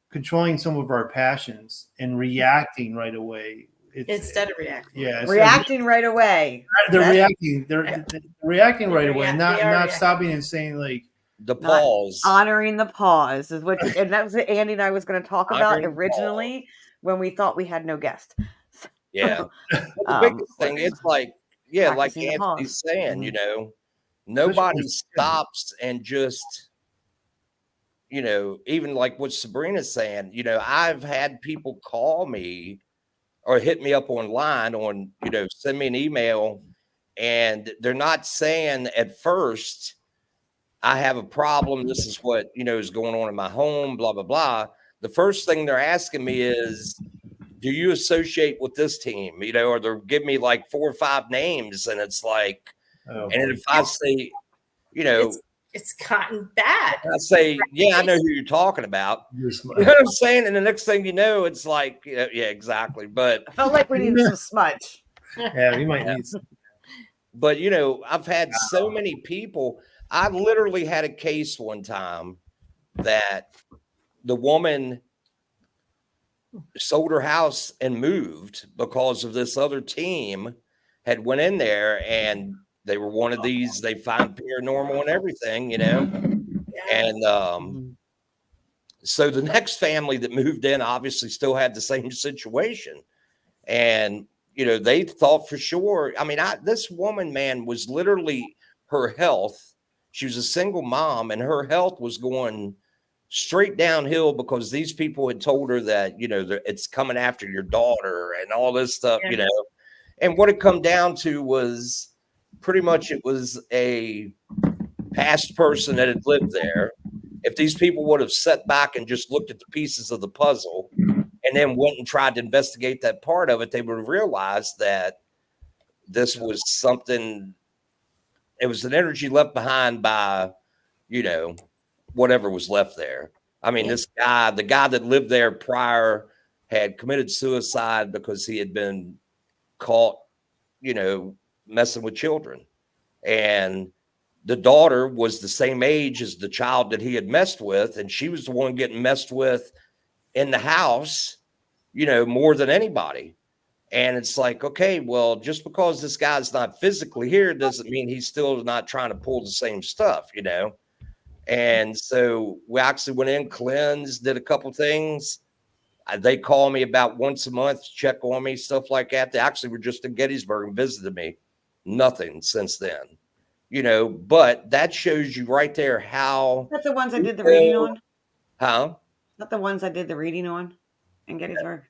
controlling some of our passions and reacting right away. Instead of reacting. Yeah. Reacting right away. They're reacting right away, not stopping and saying the pause, honoring the pause is what, and that was what Andy and I was going to talk about originally when we thought we had no guest. Yeah, the biggest thing, it's like Anthony's saying, nobody stops and just, even like what Sabrina's saying, I've had people call me or hit me up online on, send me an email, and they're not saying at first, I have a problem. This is what, is going on in my home, blah, blah, blah. The first thing they're asking me is, do you associate with this team? Or they'll give me 4 or 5 names. And it's and if I say, it's gotten bad. I say, yeah, I know who you're talking about. You know what I'm saying? And the next thing you know, it's yeah, exactly. But I felt like we needed some smudge. Yeah, we might need some. But, I've had so many people. I literally had a case one time that the woman sold her house and moved because of this other team had went in there and they were one of these, they find paranormal and everything, and so the next family that moved in obviously still had the same situation. And, they thought for sure, this woman, man, was literally her health. She was a single mom and her health was going straight downhill because these people had told her that, it's coming after your daughter and all this stuff, and what it come down to was pretty much it was a past person that had lived there. If these people would have sat back and just looked at the pieces of the puzzle and then went and tried to investigate that part of it, they would have realized that this was something. It was an energy left behind by, whatever was left there. This guy, the guy that lived there prior, had committed suicide because he had been caught, messing with children. And the daughter was the same age as the child that he had messed with, and she was the one getting messed with in the house, more than anybody. And it's like, okay, well, just because this guy's not physically here doesn't mean he's still not trying to pull the same stuff, And so we actually went in, cleansed, did a couple things. They call me about once a month, check on me, stuff like that. They actually were just in Gettysburg and visited me. Nothing since then, but that shows you right there how. That's the ones I did the reading on? Huh? Not the ones I did the reading on in Gettysburg?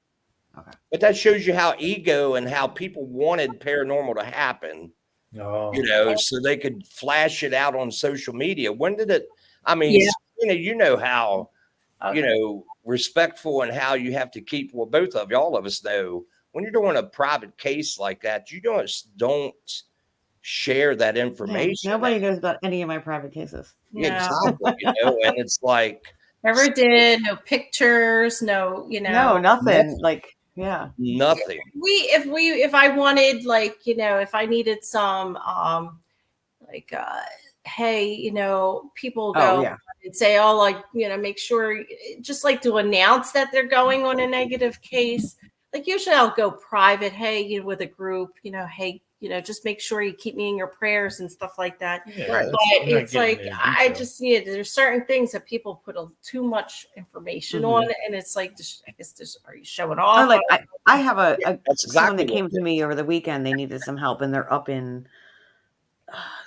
Okay. But that shows you how ego and how people wanted paranormal to happen, so they could flash it out on social media. When did it? I mean, how, respectful and how you have to keep, well, both of you, all of us know when you're doing a private case like that, you don't share that information. Nobody knows about any of my private cases. Yeah, exactly. And it's like, never did, no pictures, no, no, nothing. Like, yeah, nothing. If I wanted, like, if I needed some, hey, people go and say, oh, like, make sure, just like to announce that they're going on a negative case. Like, usually I'll go private, hey, with a group, hey, just make sure you keep me in your prayers and stuff like that. Yeah, right. But it's like, I just there's certain things that people put too much information on, and it's like, I guess, are you showing off? Like, I have someone that came to me over the weekend. They needed some help, and they're up in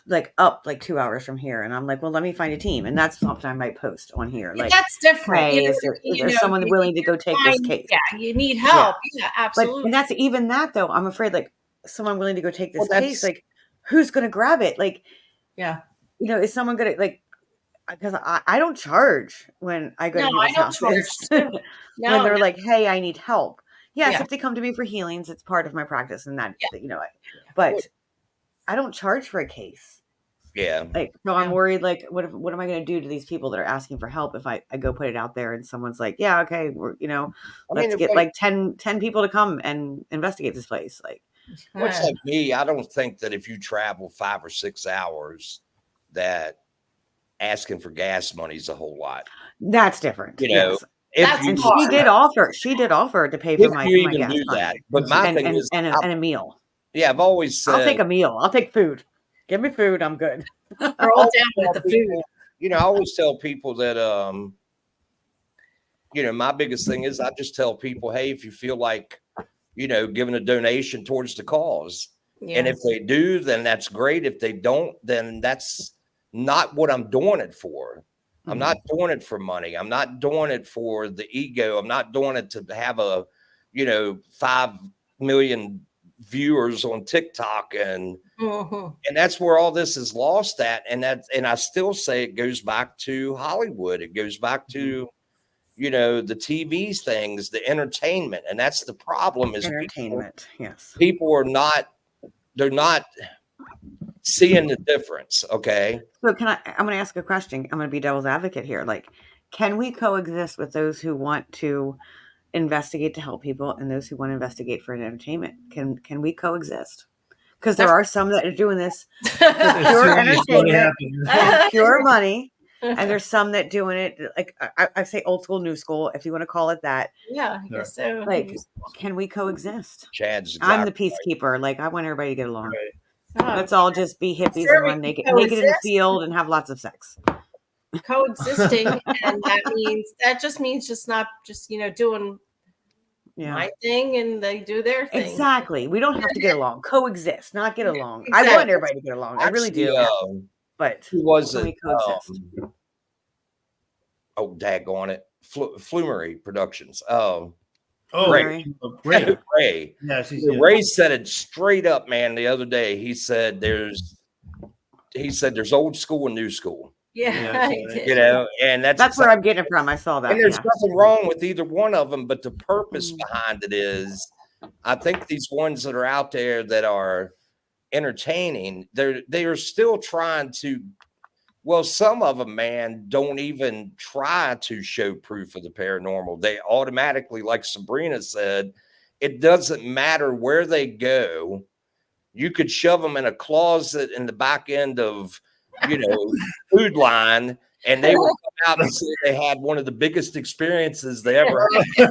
like 2 hours from here, and I'm like, well, let me find a team, and that's something I might post on here. Like, that's different. Hey, is there someone willing to go take this case? Yeah, you need help. Yeah, absolutely. And that's even that though. I'm afraid, like, someone willing to go take this case, like, who's going to grab it? Like, is someone going to, like, because I don't charge when I go to people's houses. When they're like, hey, I need help. Yes, if they come to me for healings, it's part of my practice, and that, but I don't charge for a case. Yeah. Like, so I'm worried, like, what am I going to do to these people that are asking for help if I go put it out there and someone's like, yeah, okay, let's get like 10 people to come and investigate this place. Like, much like me, I don't think that if you travel 5 or 6 hours that asking for gas money is a whole lot. That's different. If and she did offer to pay for my gas money. But my thing is, and a meal. Yeah, I've always said, I'll take a meal. I'll take food. Give me food. I'm good. We're all down with the food. I always tell people that, my biggest thing is I just tell people, hey, if you feel like, giving a donation towards the cause. Yes. And if they do, then that's great. If they don't, then that's not what I'm doing it for. Mm-hmm. I'm not doing it for money. I'm not doing it for the ego. I'm not doing it to have 5 million viewers on TikTok, and that's where all this is lost at. And I still say it goes back to Hollywood. It goes back to, the TV things, the entertainment. And that's the problem is entertainment. People are not, they're not seeing the difference. Okay. So I'm going to ask a question. I'm going to be devil's advocate here. Like, can we coexist with those who want to investigate to help people and those who want to investigate for an entertainment? Can we coexist? Because there are some that are doing this for pure entertainment and pure money. And there's some that doing it, like, I say old school, new school, if you want to call it that. Yeah, I guess so. Like, can we coexist? Chad's I'm the peacekeeper. Right. Like, I want everybody to get along. Right. Let's all just be hippies and run naked in the field and have lots of sex. Coexisting, and that just means not doing my thing and they do their thing. Exactly. We don't have to get along. Coexist, not get along. Exactly. I want everybody to get along. I really do. But who was it? Daggone it. Flumery Productions. Ray. Ray. Yeah, Ray said it straight up, man, the other day. He said there's old school and new school. Yeah, and that's where I'm getting it from. I saw that. And there's nothing wrong with either one of them, but the purpose behind it is, I think these ones that are out there that are entertaining, they are still trying to. Well, some of them, man, don't even try to show proof of the paranormal. They automatically, like Sabrina said, it doesn't matter where they go. You could shove them in a closet in the back end of food line, and they would come out and say they had one of the biggest experiences they ever had.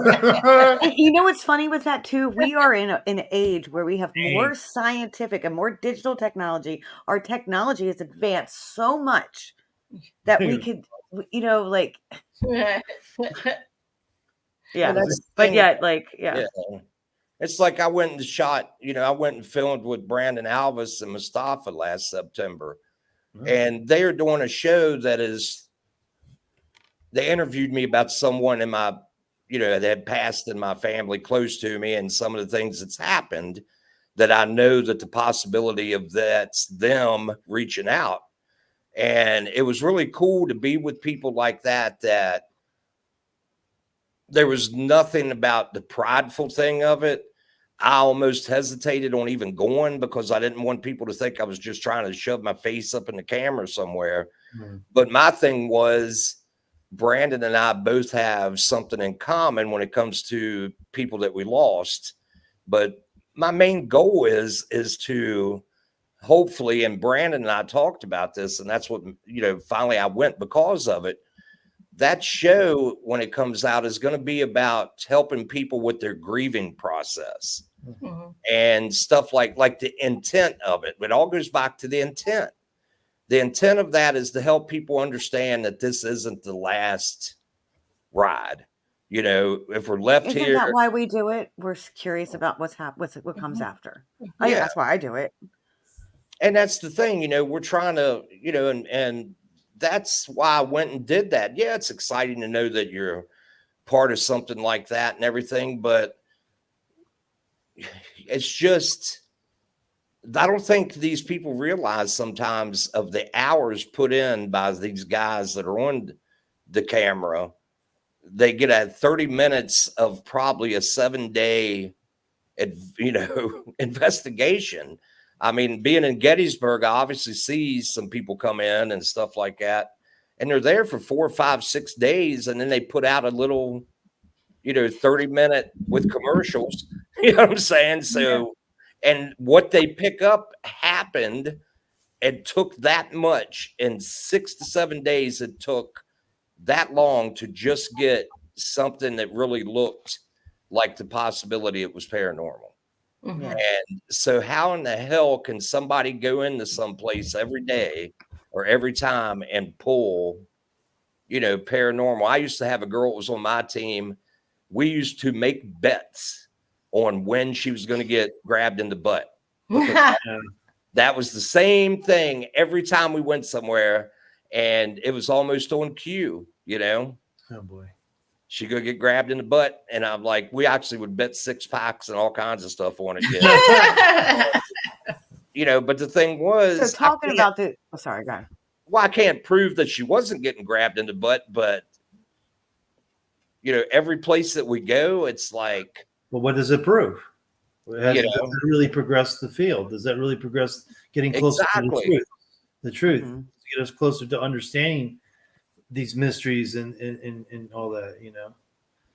And you know what's funny with that too? We are in an age where we have more scientific and more digital technology. Our technology has advanced so much that we could, like, yeah. Well, but yet, like, yeah. It's like I went and shot, I went and filmed with Brandon Alvis and Mustafa last September. And they are doing a show that they interviewed me about someone in my, that had passed in my family close to me and some of the things that's happened that I know that the possibility of that's them reaching out. And it was really cool to be with people like that there was nothing about the prideful thing of it. I almost hesitated on even going because I didn't want people to think I was just trying to shove my face up in the camera somewhere. But my thing was Brandon and I both have something in common when it comes to people that we lost. But my main goal is to hopefully, and Brandon and I talked about this, and that's what, finally I went because of it. That show, when it comes out, is going to be about helping people with their grieving process and stuff like the intent of it. It all goes back to the intent. The intent of that is to help people understand that this isn't the last ride. If we're left Isn't here. Isn't that why we do it? We're curious about what comes after. I think that's why I do it. And that's the thing, we're trying to, and that's why I went and did that. Yeah, it's exciting to know that you're part of something like that and everything, but it's just, I don't think these people realize sometimes of the hours put in by these guys that are on the camera. They get 30 minutes of probably a 7-day, investigation. I mean, being in Gettysburg, I obviously see some people come in and stuff like that, and they're there for 4, 5, 6 days, and then they put out a little, 30-minute with commercials. You know what I'm saying? So, and what they pick up happened and took that much in 6 to 7 days. It took that long to just get something that really looked like the possibility it was paranormal. And so how in the hell can somebody go into someplace every day or every time and pull, paranormal? I used to have a girl that was on my team. We used to make bets on when she was going to get grabbed in the butt. That was the same thing every time we went somewhere, and it was almost on cue, Oh boy. She could get grabbed in the butt, and I'm like, we actually would bet 6-packs and all kinds of stuff on it. But the thing was, so talking about the, sorry, go ahead. Well, I can't prove that she wasn't getting grabbed in the butt, but every place that we go, it's like, well, what does it prove? Does it really progress the field? Does that really progress getting closer to the truth? The truth, get us closer to understanding these mysteries and all that,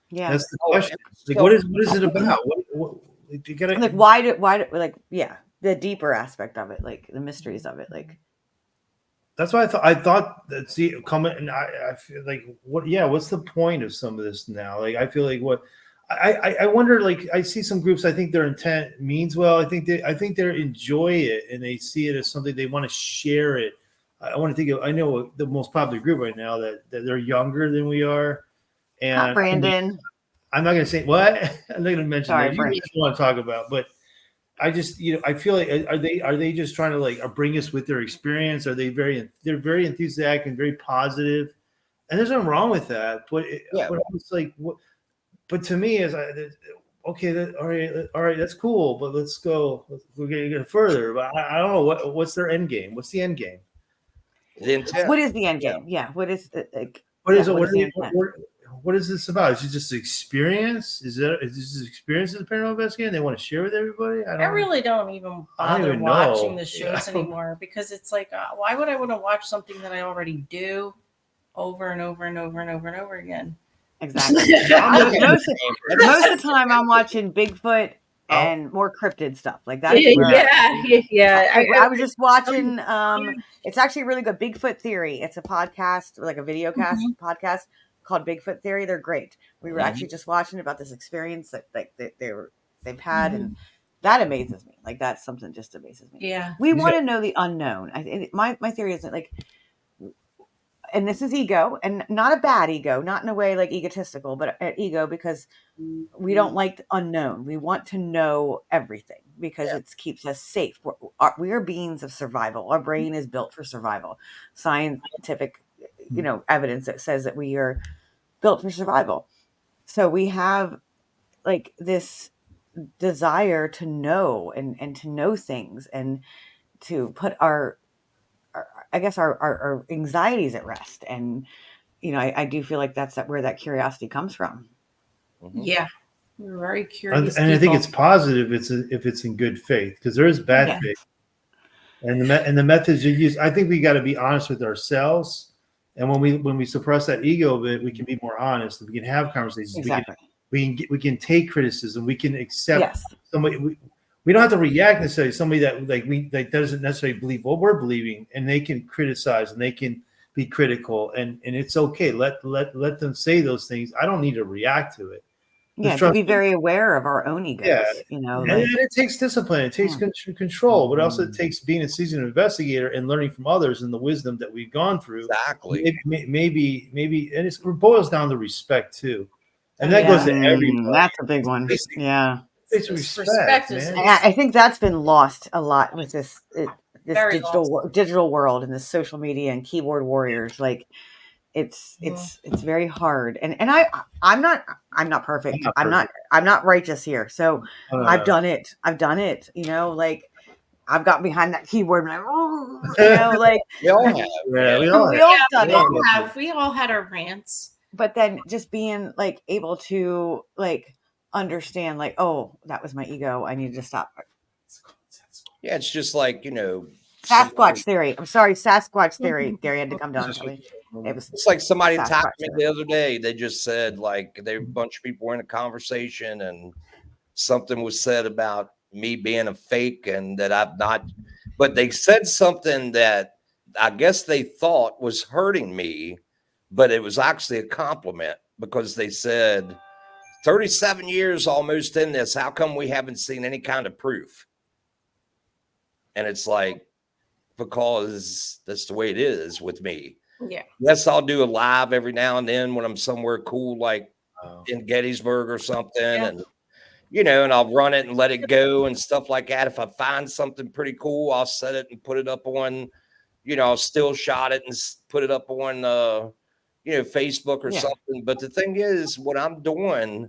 Yeah, that's the question. Like, what is it about? What you gotta, like why do like, the deeper aspect of it, like the mysteries of it, like. That's why I thought that comment, and I feel like what's the point of some of this now? Like I feel like I wonder, like I see some groups, I think their intent means well. I think they enjoy it and they see it as something they want to share it. I want to think of, I know the most popular group right now that they're younger than we are. And Not Brandon. I'm not going to say what. I'm not going to mention that. Sorry, You want to talk about, but I just, I feel like, are they just trying to like bring us with their experience? Are they they're very enthusiastic and very positive, and there's nothing wrong with that. But it's like, what? But to me, okay, all right, that's cool, but let's go. We're going to get further. But I don't know what's their end game. What's the end game? The intent. What is the end game? Yeah. What is it like? What is it? What is this about? Is it just experience? Is this experience as a paranormal investigator they want to share with everybody? I really don't even bother watching the shows anymore because it's like, why would I want to watch something that I already do over and over and over and over and over again? Exactly. most of the time I'm watching Bigfoot and more cryptid stuff. Like that is where I was just watching. It's actually really good. Bigfoot Theory. It's a podcast, like a video cast podcast called Bigfoot Theory. They're great. We were actually just watching about this experience that they've had, and that amazes me. Like that's something just amazes me. Yeah, we want to know the unknown. My theory isn't like. And this is ego, and not a bad ego, not in a way like egotistical, but an ego because we don't like the unknown. We want to know everything because it keeps us safe. We are beings of survival. Our brain is built for survival. Scientific, evidence that says that we are built for survival. So we have like this desire to know and to know things and to put our anxieties at rest. And I do feel like that's where that curiosity comes from. Yeah, we're very curious. And I think it's positive if it's in good faith, because there is bad faith. And the methods you use, I think we got to be honest with ourselves. And when we suppress that ego a bit, we can be more honest. We can have conversations. Exactly. We can take criticism. We can accept somebody. We don't have to react necessarily to somebody that doesn't necessarily believe what we're believing, and they can criticize and they can be critical, and it's okay. Let them say those things. I don't need to react to it. Yeah, to be very aware of our own egos. Yeah, and it takes discipline. It takes control, but also it takes being a seasoned investigator and learning from others and the wisdom that we've gone through. Exactly. Maybe, and it boils down to respect too, and that goes to everybody. That's a big one. Yeah. It's respect, man. I think that's been lost a lot with this digital world and this social media and keyboard warriors. Like it's very hard. And I'm not perfect. I'm not righteous here. So I've done it. Like I've gotten behind that keyboard and like we all have. We all had our rants. But then just being like able to like understand like, oh, that was my ego. I needed to stop. Yeah, it's just like, Sasquatch theory. I'm sorry, Sasquatch theory. Gary had to come down and tell me. It's like somebody attacked me the other day. They just said like a bunch of people were in a conversation and something was said about me being a fake and that I've not, but they said something that I guess they thought was hurting me, but it was actually a compliment because they said 37 years almost in this, how come we haven't seen any kind of proof? And it's like, because that's the way it is with me. Yeah. Yes, I'll do a live every now and then when I'm somewhere cool, like in Gettysburg or something. And, and I'll run it and let it go and stuff like that. If I find something pretty cool, I'll set it and put it up on, I'll still shot it and put it up on, Facebook or something. But the thing is, what I'm doing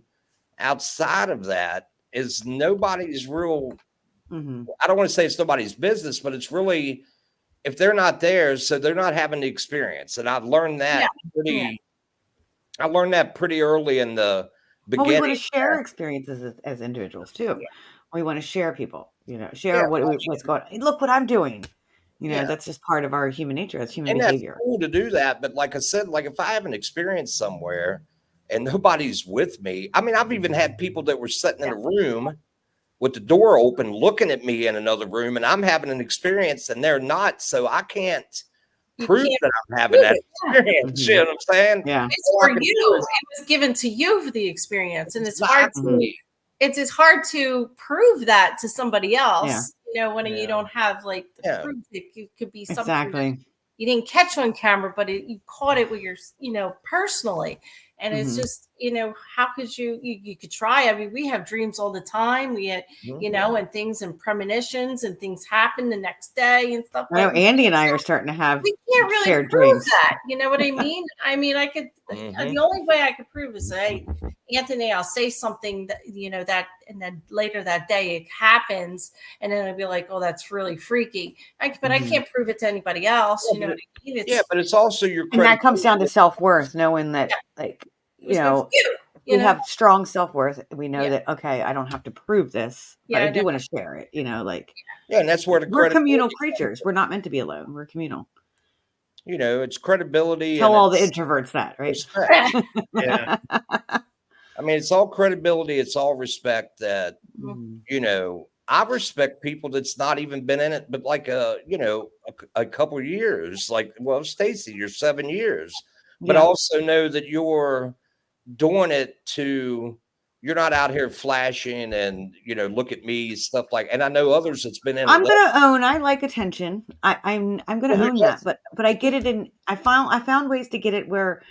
outside of that is nobody's real. I don't want to say it's nobody's business, but it's really, if they're not there, so they're not having the experience. And I've learned that I learned that pretty early in the beginning. Well, we want to share experiences as individuals too. We want to share people, share what's going on. Look what I'm doing. That's just part of our human nature. That's human behavior. That's cool to do that. But like I said, like if I have an experience somewhere and nobody's with me, I mean, I've even had people that were sitting in a room with the door open, looking at me in another room, and I'm having an experience and they're not. So I can't prove that I'm having that experience. You know what I'm saying? Yeah. It's for you. It was given to you for the experience. And it's hard hard to prove that to somebody else. When you don't have like the proof, it could be something you didn't catch on camera, but you caught it with your, personally. And it's just, how could you could try. I mean, we have dreams all the time. We had, and things and premonitions and things happen the next day and stuff. I know Andy and I are starting to have we can't really shared prove dreams. That. You know what I mean? I mean, I could, the only way I could prove is, hey, Anthony, I'll say something that, and then later that day it happens. And then I'd be like, oh, that's really freaky. But I can't prove it to anybody else. You know what I mean? But it's also your and that comes down to self-worth, knowing that we have strong self-worth. We know that, okay, I don't have to prove this, but I do want to share it, and that's where we're communal creatures. We're not meant to be alone. We're communal. It's credibility. Tell all the introverts that, right? I mean, it's all credibility. It's all respect that, I respect people that's not even been in it, but like, a couple of years, like, well, Stacy, you're 7 years, but I also know that you're doing it you're not out here flashing and, look at me, stuff like, and I know others that's been in it. I'm going to own, I like attention. I'm going to own that, but I get it. I found ways to get it where,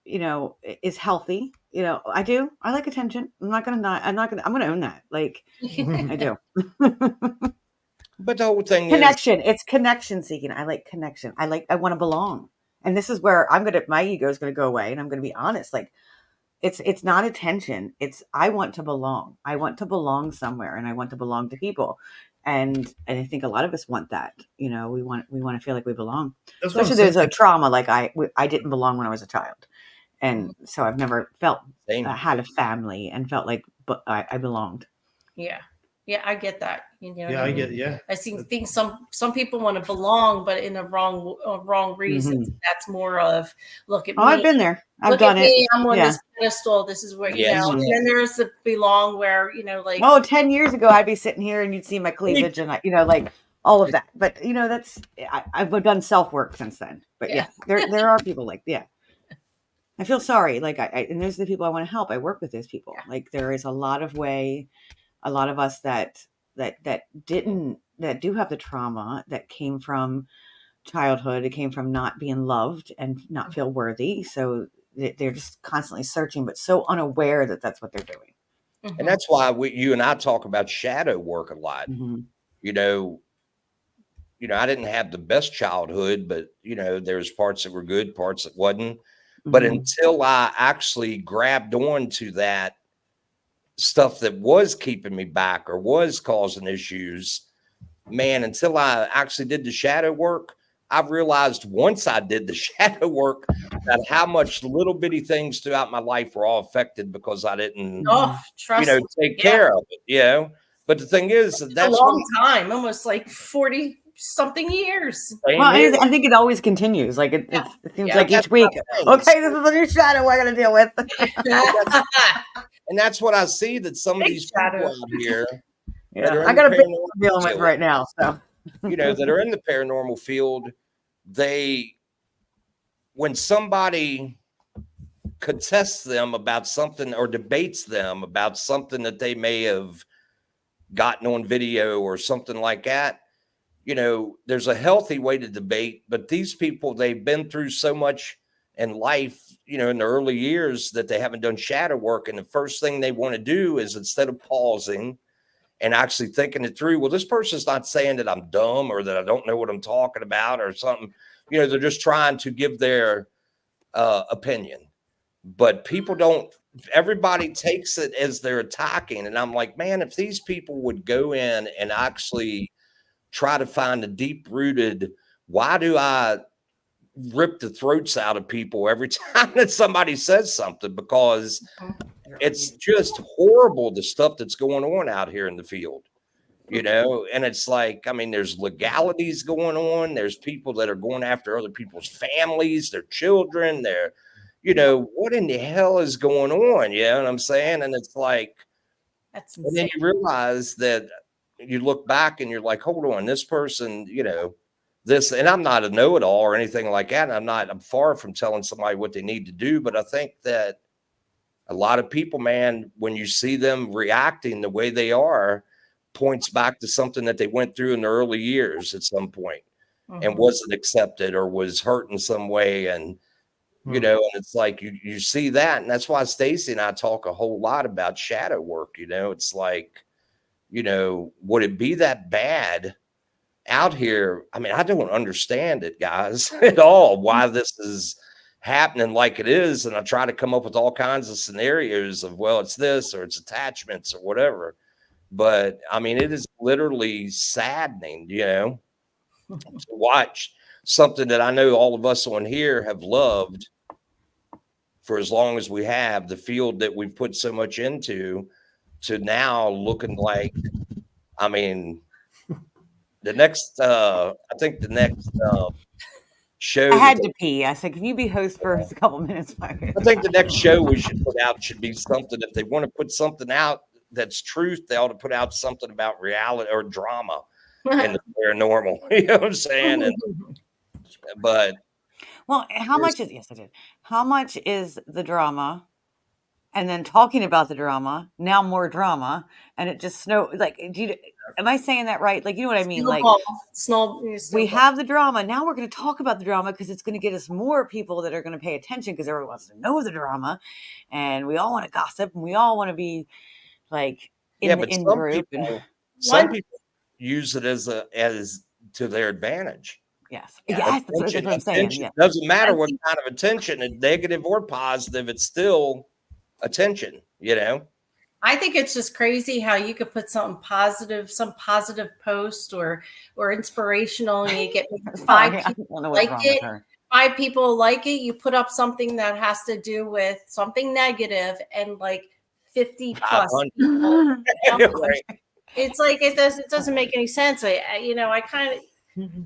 is healthy. I do. I like attention. I'm going to own that. Like I do. But the whole thing connection. It's connection seeking. I like connection. I want to belong. And this is where my ego is going to go away. And I'm going to be honest. Like it's not attention. I want to belong. I want to belong somewhere, and I want to belong to people. And I think a lot of us want that. We want to feel like we belong. Especially there's a trauma. Like I didn't belong when I was a child. And so I've never felt had a family and felt like I belonged. Yeah. Yeah, I get that. I get. Yeah, I think some people want to belong, but in a wrong reason. Mm-hmm. That's more of look at me. I've been there. I've done it. I'm on this pedestal. This is where And then there's the belong where like 10 years ago I'd be sitting here and you'd see my cleavage and like all of that. But that's I've done self work since then. But there are people like I feel sorry. Like and those are the people I want to help. I work with those people. Yeah. Like there is a lot of us that do have the trauma that came from childhood. It came from not being loved and not feel worthy. So they're just constantly searching, but so unaware that that's what they're doing. Mm-hmm. And that's why you and I talk about shadow work a lot. Mm-hmm. I didn't have the best childhood, but there's parts that were good, parts that wasn't. Mm-hmm. But until I actually grabbed on to that stuff that was keeping me back or was causing issues, man, until I actually did the shadow work, I've realized once I did the shadow work that how much little bitty things throughout my life were all affected because I didn't, take care of it, But the thing is, that's a long time, almost like 40 something years. Well, I think it always continues. Like it seems like each week. Okay, this is a new shadow we're going to deal with. And that's what I see that some of these people out here. I got a big dealing with right now. So that are in the paranormal field, when somebody contests them about something or debates them about something that they may have gotten on video or something like that, there's a healthy way to debate, but these people, they've been through so much in life, in the early years that they haven't done shadow work. And the first thing they want to do is, instead of pausing and actually thinking it through, well, this person's not saying that I'm dumb or that I don't know what I'm talking about or something. They're just trying to give their opinion. But people don't, everybody takes it as they're attacking. And I'm like, man, if these people would go in and actually try to find a deep-rooted, why do I rip the throats out of people every time that somebody says something? Because it's just horrible, the stuff that's going on out here in the field, and it's like, I mean, there's legalities going on. There's people that are going after other people's families, their children, what in the hell is going on? You know what I'm saying? And it's like, that's insane. And then you realize that you look back and you're like, hold on, this person, this, and I'm not a know-it-all or anything like that. And I'm far from telling somebody what they need to do. But I think that a lot of people, man, when you see them reacting the way they are, points back to something that they went through in the early years at some point and wasn't accepted or was hurt in some way. And, and it's like, you see that. And that's why Stacy and I talk a whole lot about shadow work. It's like, would it be that bad out here? I mean, I don't understand it, guys, at all, why this is happening like it is. And I try to come up with all kinds of scenarios of, well, it's this or it's attachments or whatever. But I mean, it is literally saddening, to watch something that I know all of us on here have loved for as long as we have, the field that we've put so much into, to now looking like, I mean, I think the next show. I had to pee. I said, "Can you be host for a couple minutes?" I think the next show we should put out should be something. If they want to put something out that's truth, they ought to put out something about reality or drama in the paranormal. You know what I'm saying? But well, how much is yes, I did. How much is the drama? And then talking about the drama, now more drama, and it just am I saying that right? Like, you know what I mean? Like, we have the drama. Now we're going to talk about the drama because it's going to get us more people that are going to pay attention because everyone wants to know the drama, and we all want to gossip and we all want to be like in the group. Some people use it as to their advantage. Yes, that's what I'm saying. Yeah. Doesn't matter what kind of attention, negative or positive, it's still attention, you know. I think it's just crazy how you could put some positive post or inspirational, and you get 5 people like it. 5 people like it. You put up something that has to do with something negative, and like 50 plus people. It's like it doesn't make any sense. I kind of.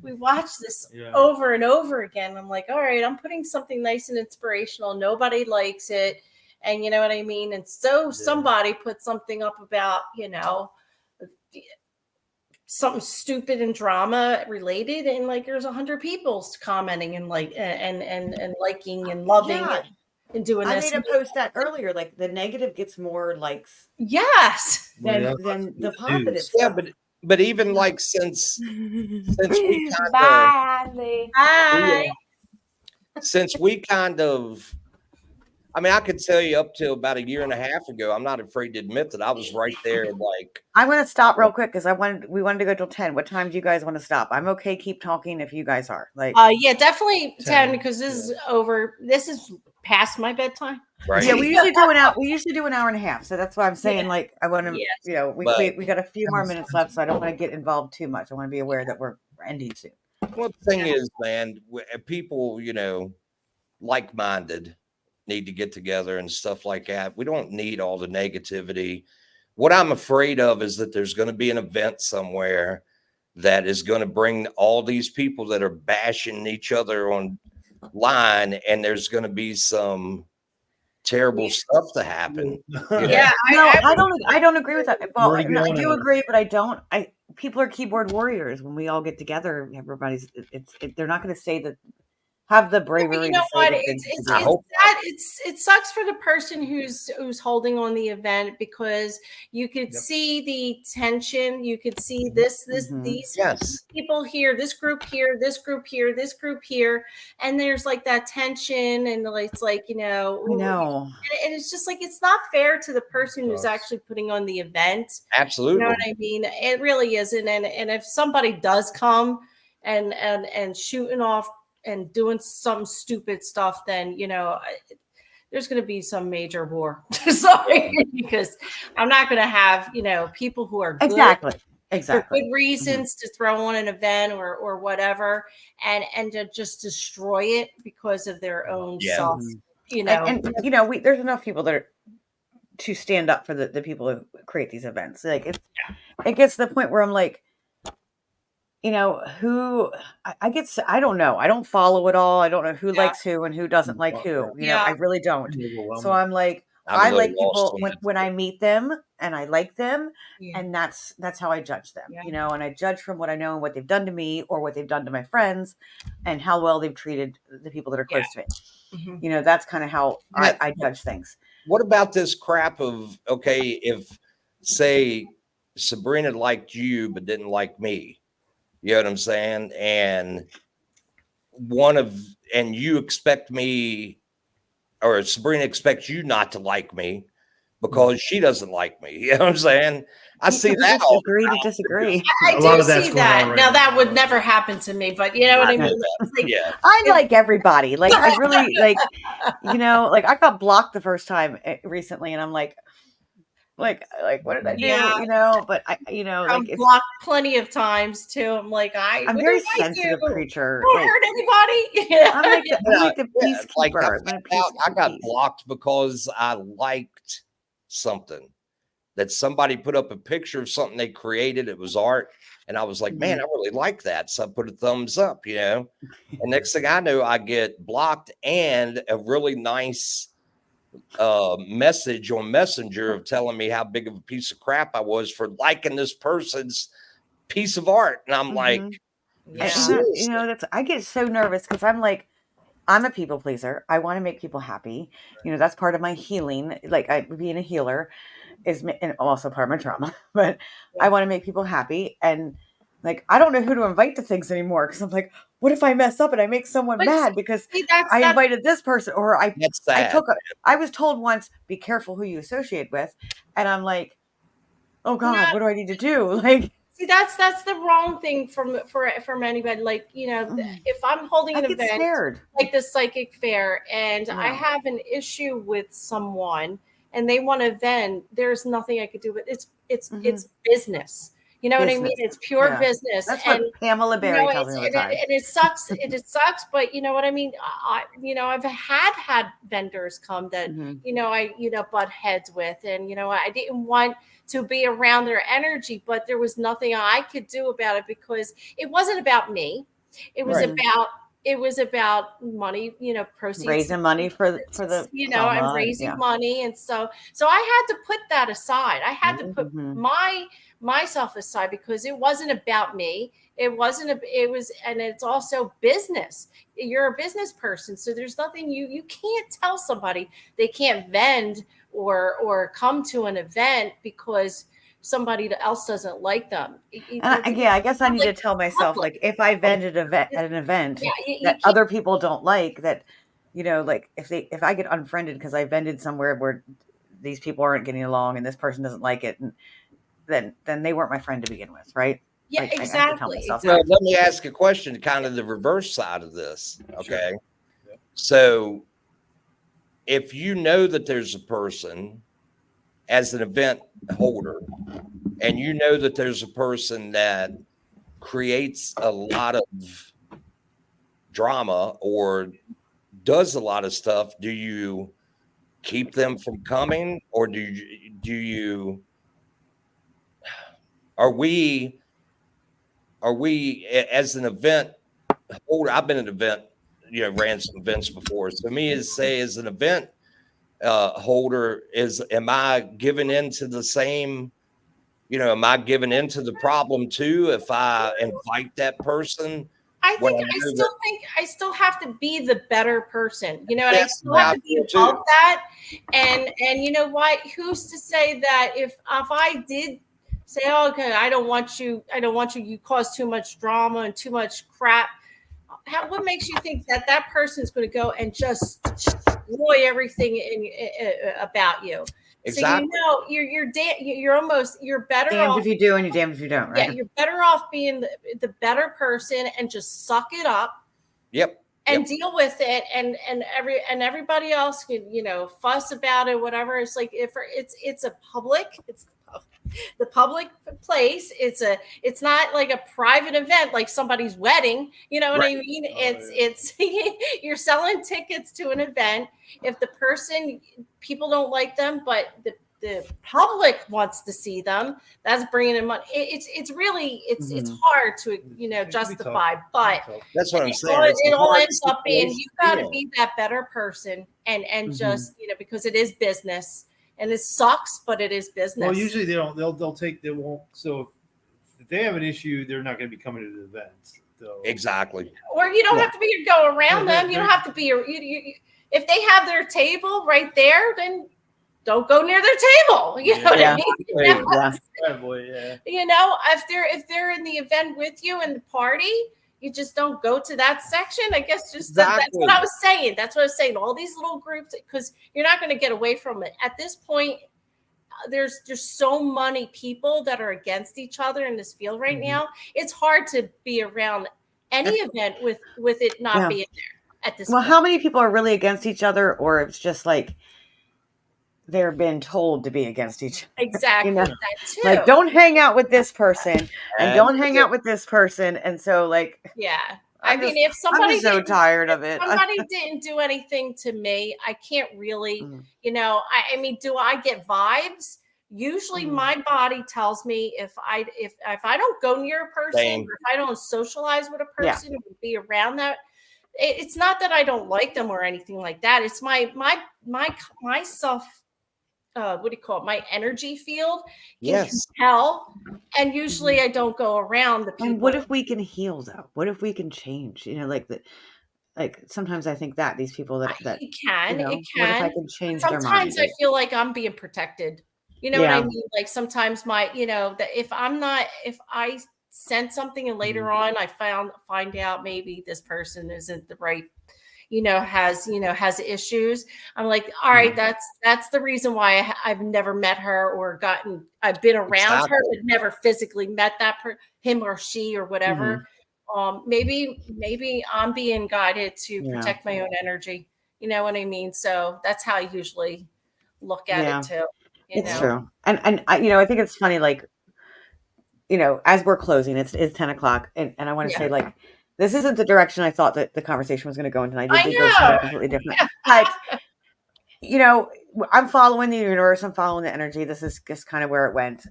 We watch this over and over again. I'm like, all right, I'm putting something nice and inspirational. Nobody likes it. And you know what I mean? And so somebody put something up about, something stupid and drama related. And like, there's 100 people commenting and and liking and loving and doing this. I made a post that earlier. Like, the negative gets more likes. Yes. Than the positive. Yeah, but even like since we kind of I mean, I could tell you up till about 1.5 years ago, I'm not afraid to admit that I was right there. Like, I want to stop real quick because we wanted to go till 10. What time do you guys want to stop? I'm okay. Keep talking if you guys are. Like, yeah, definitely 10 because this is over. This is past my bedtime. Right. Yeah, we usually do an hour. We usually do 1.5 hours. So that's why I'm saying, like, I want to, we got a few more minutes left, so I don't want to get involved too much. I want to be aware that we're ending soon. Well, the thing is, man, people, like-minded need to get together and stuff like that. We don't need all the negativity. What I'm afraid of is that there's going to be an event somewhere that is going to bring all these people that are bashing each other online, and there's going to be some terrible stuff to happen. Yeah, I don't agree with that. Well, I do agree, but I don't. People are keyboard warriors. When we all get together, everybody's. They're not going to say that. Have the bravery. You know what? It sucks for the person who's holding on the event because you could see the tension. You could see these people here, this group here, this group here, this group here, and there's like that tension, and it's like I know, and it's just like it's not fair to the person who's actually putting on the event. Absolutely, you know what I mean? It really isn't. And if somebody does come and shooting off and doing some stupid stuff, then there's going to be some major war. Sorry, because I'm not going to have people who are good for good reasons to throw on an event or whatever, and to just destroy it because of their own self. There's enough people that are to stand up for the people who create these events. Like it gets to the point where I'm like, who I don't know. I don't follow it all. I don't know who likes who and who doesn't like who. I really don't. So I'm like, I like people when I meet them and I like them, and that's how I judge them. And I judge from what I know and what they've done to me or what they've done to my friends and how well they've treated the people that are close to me. Mm-hmm. That's kind of how I judge things. What about this crap of, if say Sabrina liked you but didn't like me? You know what I'm saying? And you expect me, or Sabrina expects you not to like me because she doesn't like me. You know what I'm saying? I see that. Agree to disagree. I do see that. Now that would never happen to me, but you know what I mean? I like everybody. Like I really like I got blocked the first time recently, and I'm like what did I do? But I'm blocked plenty of times too. I'm like, I'm very sensitive creature. Don't hurt anybody. I'm like the peacekeeper. I got blocked because I liked something. that somebody put up a picture of something they created. It was art. And I was like, man, I really like that. So I put a thumbs up, you know. And next thing I know, I get blocked and a really nice message on Messenger of telling me how big of a piece of crap I was for liking this person's piece of art. And I'm like, you know, that's, I get so nervous because I'm like, I'm a people pleaser. I want to make people happy. You know, that's part of my healing. Like being a healer is, and also part of my trauma, but I want to make people happy. And like, I don't know who to invite to things anymore. Cause I'm like, what if I mess up and I make someone mad because I invited this person, or I was told once, be careful who you associate with. And I'm like, oh God, what do I need to do? Like, see, that's the wrong thing from anybody. Like, you know, if I'm holding an event like the psychic fair and I have an issue with someone and they want to vend, there's nothing I could do. But it's business. You know what I mean? It's pure business. That's what Pamela Berry tells me all the time. And it sucks. It sucks. But you know what I mean? I've had vendors come that, I butt heads with, and, I didn't want to be around their energy, but there was nothing I could do about it because it wasn't about me. It was about money, proceeds, raising money for the, I'm raising money. And so I had to put that aside. I had to put myself aside because it wasn't about me. It was, and it's also business. You're a business person. So there's nothing you can't tell somebody they can't vend or come to an event because somebody else doesn't like them. I guess I need to tell myself, like, if I vended at an event that other people don't like, that, like if I get unfriended because I vended somewhere where these people aren't getting along and this person doesn't like it, and then they weren't my friend to begin with, right? Yeah, like, exactly. I have to tell myself well, let me ask a question, kind of the reverse side of this. Okay. Sure. Yeah. So if you know that there's a person as an event holder, and you know that there's a person that creates a lot of drama or does a lot of stuff, do you keep them from coming, or are we as an event holder? I've been an event, ran some events before. So me as an event holder, am I giving into the same, am I giving into the problem too if I invite that person? I still have to be the better person, and I still have to be above that. And you know what? Who's to say that if I did say, oh, okay, I don't want you, you cause too much drama and too much crap. What makes you think that person is going to go and just destroy everything about you? Exactly. So you're better damned off if you do and you're damned if you don't, right? Yeah, you're better off being the better person and just suck it up. Yep. And deal with it, and everybody else can fuss about it, whatever. It's like it's the public place. It's not like a private event like somebody's wedding. You know what I mean? It's you're selling tickets to an event. If the people don't like them, but the public wants to see them, that's bringing in money. It's really hard to justify, but that's what I'm saying. It all ends up being you got to be that better person and just because it is business. And it sucks, but it is business. Well, usually they won't. So if they have an issue, they're not going to be coming to the events. So. Exactly. Or you don't have to go around them. You don't have to be. If they have their table right there, then don't go near their table. You know what I mean? If they're in the event with you in the party, you just don't go to that section. I guess that's what I was saying. That's what I was saying. All these little groups, because you're not going to get away from it. At this point, there's so many people that are against each other in this field right now. It's hard to be around any event with it not being there at this point. How many people are really against each other, or it's just like they're been told to be against each other? Exactly. That too. Like, don't hang out with this person and don't hang out with this person. And so, like, if somebody I'm so tired of it. Somebody didn't do anything to me, I can't really, do I get vibes? Usually my body tells me if I don't go near a person, Same. or if I don't socialize with a person or be around that, it's not that I don't like them or anything like that. It's my self, what do you call it? My energy field can compel, and usually I don't go around the people. And what if we can heal though? What if we can change? Like sometimes I think that these people that it can. what if I can change their mind? Sometimes I feel like I'm being protected. You know what I mean? Like sometimes that if I sense something and later on I find out maybe this person isn't the right, has issues. I'm like, all right, that's the reason why I've never met her or I've been around her, but never physically met him or she or whatever. Maybe I'm being guided to protect my own energy. You know what I mean? So that's how I usually look at it too. It's true. And I think it's funny, like, as we're closing, it's 10 o'clock. And I want to say, like, this isn't the direction I thought that the conversation was going to go into. And I did go something completely different. But, I'm following the universe. I'm following the energy. This is just kind of where it went.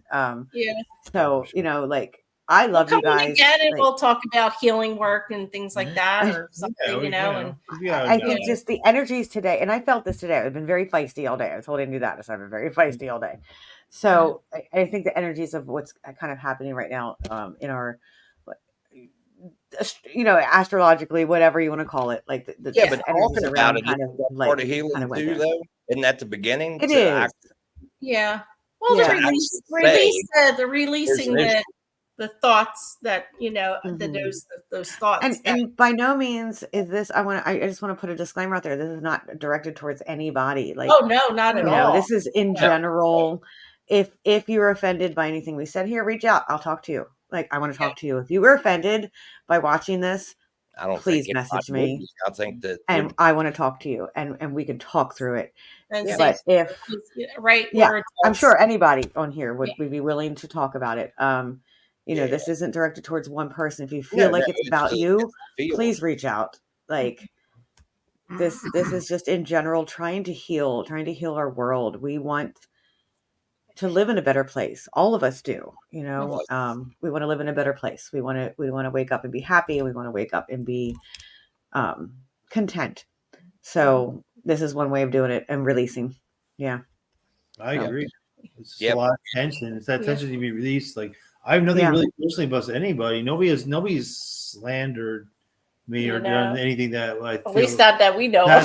So, like, I love you guys. Again, and we'll talk about healing work and things like that, or something, And I think just the energies today, and I felt this today. I've been very feisty all day. I was holding you that, so I've been very feisty all day. So I think the energies of what's kind of happening right now, in our, astrologically, whatever you want to call it, like the but talking about it, part of healing too, though. Isn't that the beginning? It is. Well, the releasing the thoughts that those thoughts. And by no means is this. I just want to put a disclaimer out there. This is not directed towards anybody. Like, oh no, not at all. This is in general. If you're offended by anything we said here, reach out. I'll talk to you. Like, I want to talk to you. If you were offended by watching this, please message me. I think that, and I want to talk to you, and we can talk through it. But I'm sure anybody on here would be willing to talk about it. This isn't directed towards one person. If you feel like it's about you, please reach out. Like, this is just in general trying to heal our world. We want to live in a better place. All of us do. We want to live in a better place. We want to wake up and be happy. We want to wake up and be content. So this is one way of doing it and releasing. Yeah, I agree. It's a lot of tension. It's that tension to be released. Like, I have nothing really personally about anybody. Nobody's slandered me or done anything that at least not that we know. I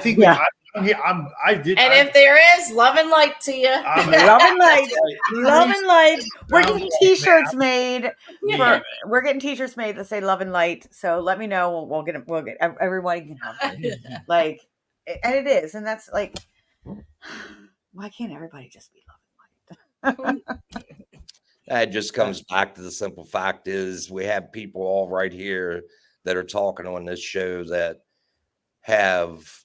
think I did. And if there is, love and light to you. Love and light. Love and light. We're getting t-shirts made. We're getting t-shirts made that say love and light. So let me know. We'll get everybody can have them. Like, and it is, and that's like, why can't everybody just be love and light? That just comes back to the simple fact is we have people all right here that are talking on this show that have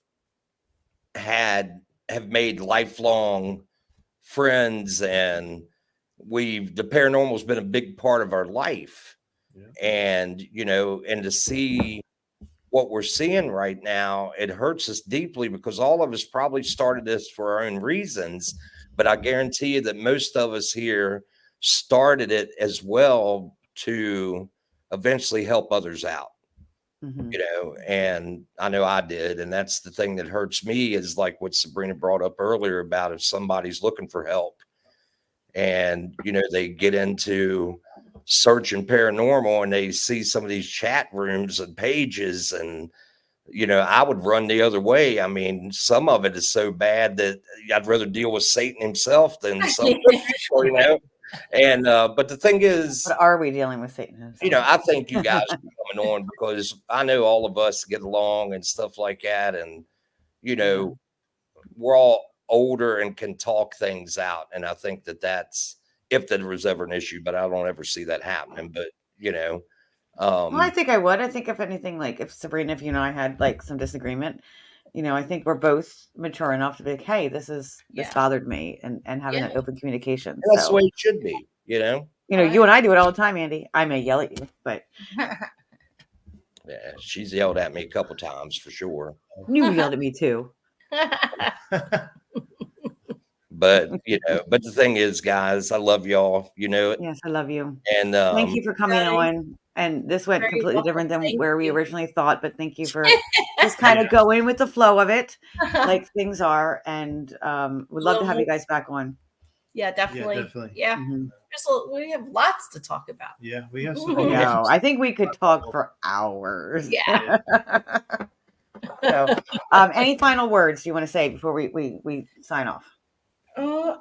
made lifelong friends, and the paranormal's been a big part of our life. And and to see what we're seeing right now, it hurts us deeply, because all of us probably started this for our own reasons, but I guarantee you that most of us here started it as well to eventually help others out. And I know I did. And that's the thing that hurts me, is like what Sabrina brought up earlier about if somebody's looking for help and, they get into searching paranormal and they see some of these chat rooms and pages, and, I would run the other way. I mean, some of it is so bad that I'd rather deal with Satan himself than some people, And but the thing is, what are we dealing with, Satan? I think you guys are coming on because I know all of us get along and stuff like that, and we're all older and can talk things out. And I think that's if there was ever an issue, but I don't ever see that happening. But well, I think I would. I think if anything, like if Sabrina, if you and I had like some disagreement, I think we're both mature enough to be like, hey, this bothered me, and having that open communication. And that's the way it should be, you and I do it all the time, Andy. I may yell at you, but yeah, she's yelled at me a couple times for sure. You yelled at me too. But But but the thing is, guys, I love y'all. You know it. Yes, I love you. And Thank you for coming on. And this went Very completely welcome. different than Thank where we you. originally thought, but thank you for just kind of going with the flow of it, like things are. And we'd love to have you guys back on. Yeah, definitely. Yeah, definitely. Yeah. Mhm. We have lots to talk about. Yeah, we have I some. know. I think we could talk for hours. Yeah. So, any final words you want to say before we sign off? May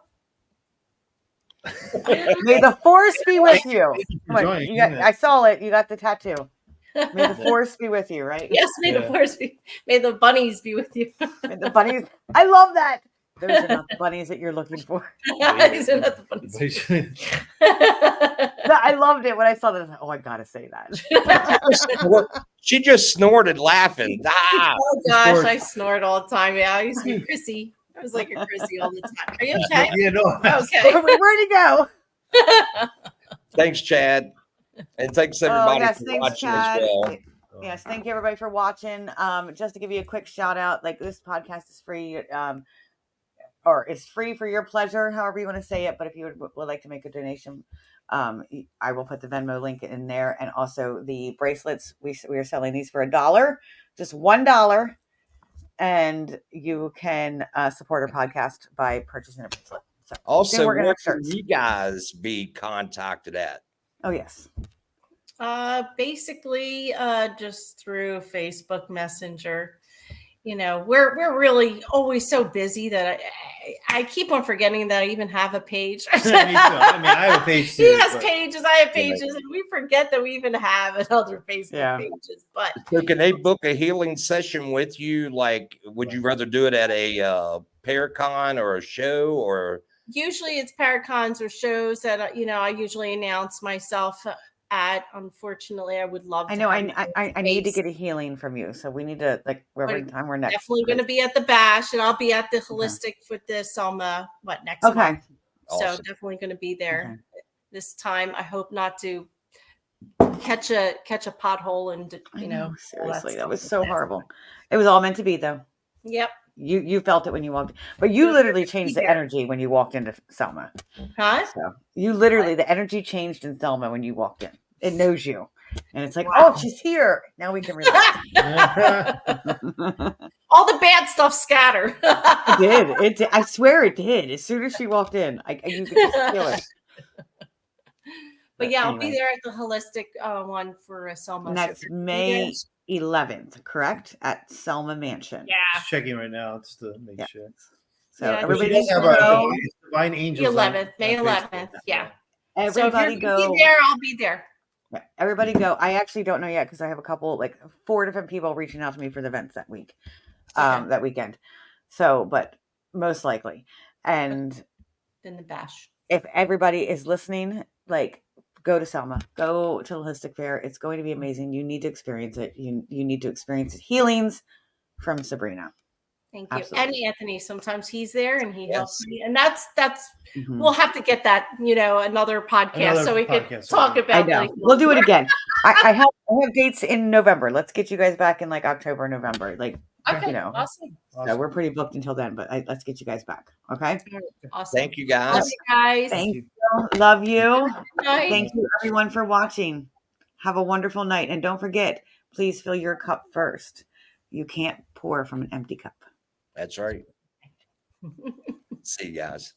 the force be with you. Come on, I saw it. You got the tattoo. May the force be with you, right? Yes, may the force be. May the bunnies be with you. May the bunnies. I love that. Those are not the bunnies that you're looking for. These are not the bunnies. No, I loved it when I saw that. Oh, I gotta say that. She just snorted laughing. Ah! Oh gosh, I snort all the time. Yeah, I used to be Chrissy. I was like a Chrissy all the time. Are you okay? Yeah, no. Okay. Where'd he go? Thanks, Chad. And thanks everybody yes, for thanks, watching Chad. as well. Yes, thank you everybody for watching. Just to give you a quick shout out, like this podcast is free, or it's free for your pleasure, however you want to say it. But if you would like to make a donation, I will put the Venmo link in there, and also the bracelets. We are selling these for $1, just $1, and you can support our podcast by purchasing a bracelet. So Also, we're gonna where have can shirts. you guys be contacted at? Oh yes. Basically, just through Facebook Messenger. We're really always so busy that I keep on forgetting that I even have a page. Me too. I mean, I have a page too. He has pages, I have pages, and we forget that we even have another Facebook pages. But so can they book a healing session with you? Like, would you rather do it at a Paracon or a show, or? Usually it's Paracons or shows that I usually announce myself at. Unfortunately, I would love to. I know. I need to get a healing from you, so we need to every time we're next. Definitely going to be at the bash, and I'll be at the holistic with the Selma next month. Okay. So definitely going to be there this time. I hope not to catch a pothole and seriously, that was so horrible. It was all meant to be, though. Yep. You felt it when you walked, but you literally changed the energy when you walked into Selma. Huh? So the energy changed in Selma when you walked in. It knows you, and it's like, oh, she's here. Now we can relax. All the bad stuff scatter. It did. I swear it did. As soon as she walked in, you could just feel it. But yeah, I'll be there at the holistic one for Selma. And that's May 11th, correct? At Selma Mansion. Yeah. Just checking right now. It's to make sure. So everybody needs to go. Divine Angels. The 11th, May 11th. Yeah. Everybody go. Be there, I'll be there. Everybody go. I actually don't know yet because I have a couple, 4 different people reaching out to me for the events that week, that weekend. So, but most likely. And then the bash. If everybody is listening, go to Selma, go to Holistic Fair. It's going to be amazing. You need to experience it. You need to experience healings from Sabrina. Thank you. Absolutely. And Anthony, sometimes he's there and he helps me. And that's we'll have to get that, another podcast so we can talk about it. We'll do it again. I have dates in November. Let's get you guys back in October, November. Okay. Awesome. So we're pretty booked until then, but let's get you guys back. Okay. Awesome. Thank you guys. Love you guys. Thank you. Love you. Thank you everyone for watching. Have a wonderful night. And don't forget, please fill your cup first. You can't pour from an empty cup. That's right. See you guys.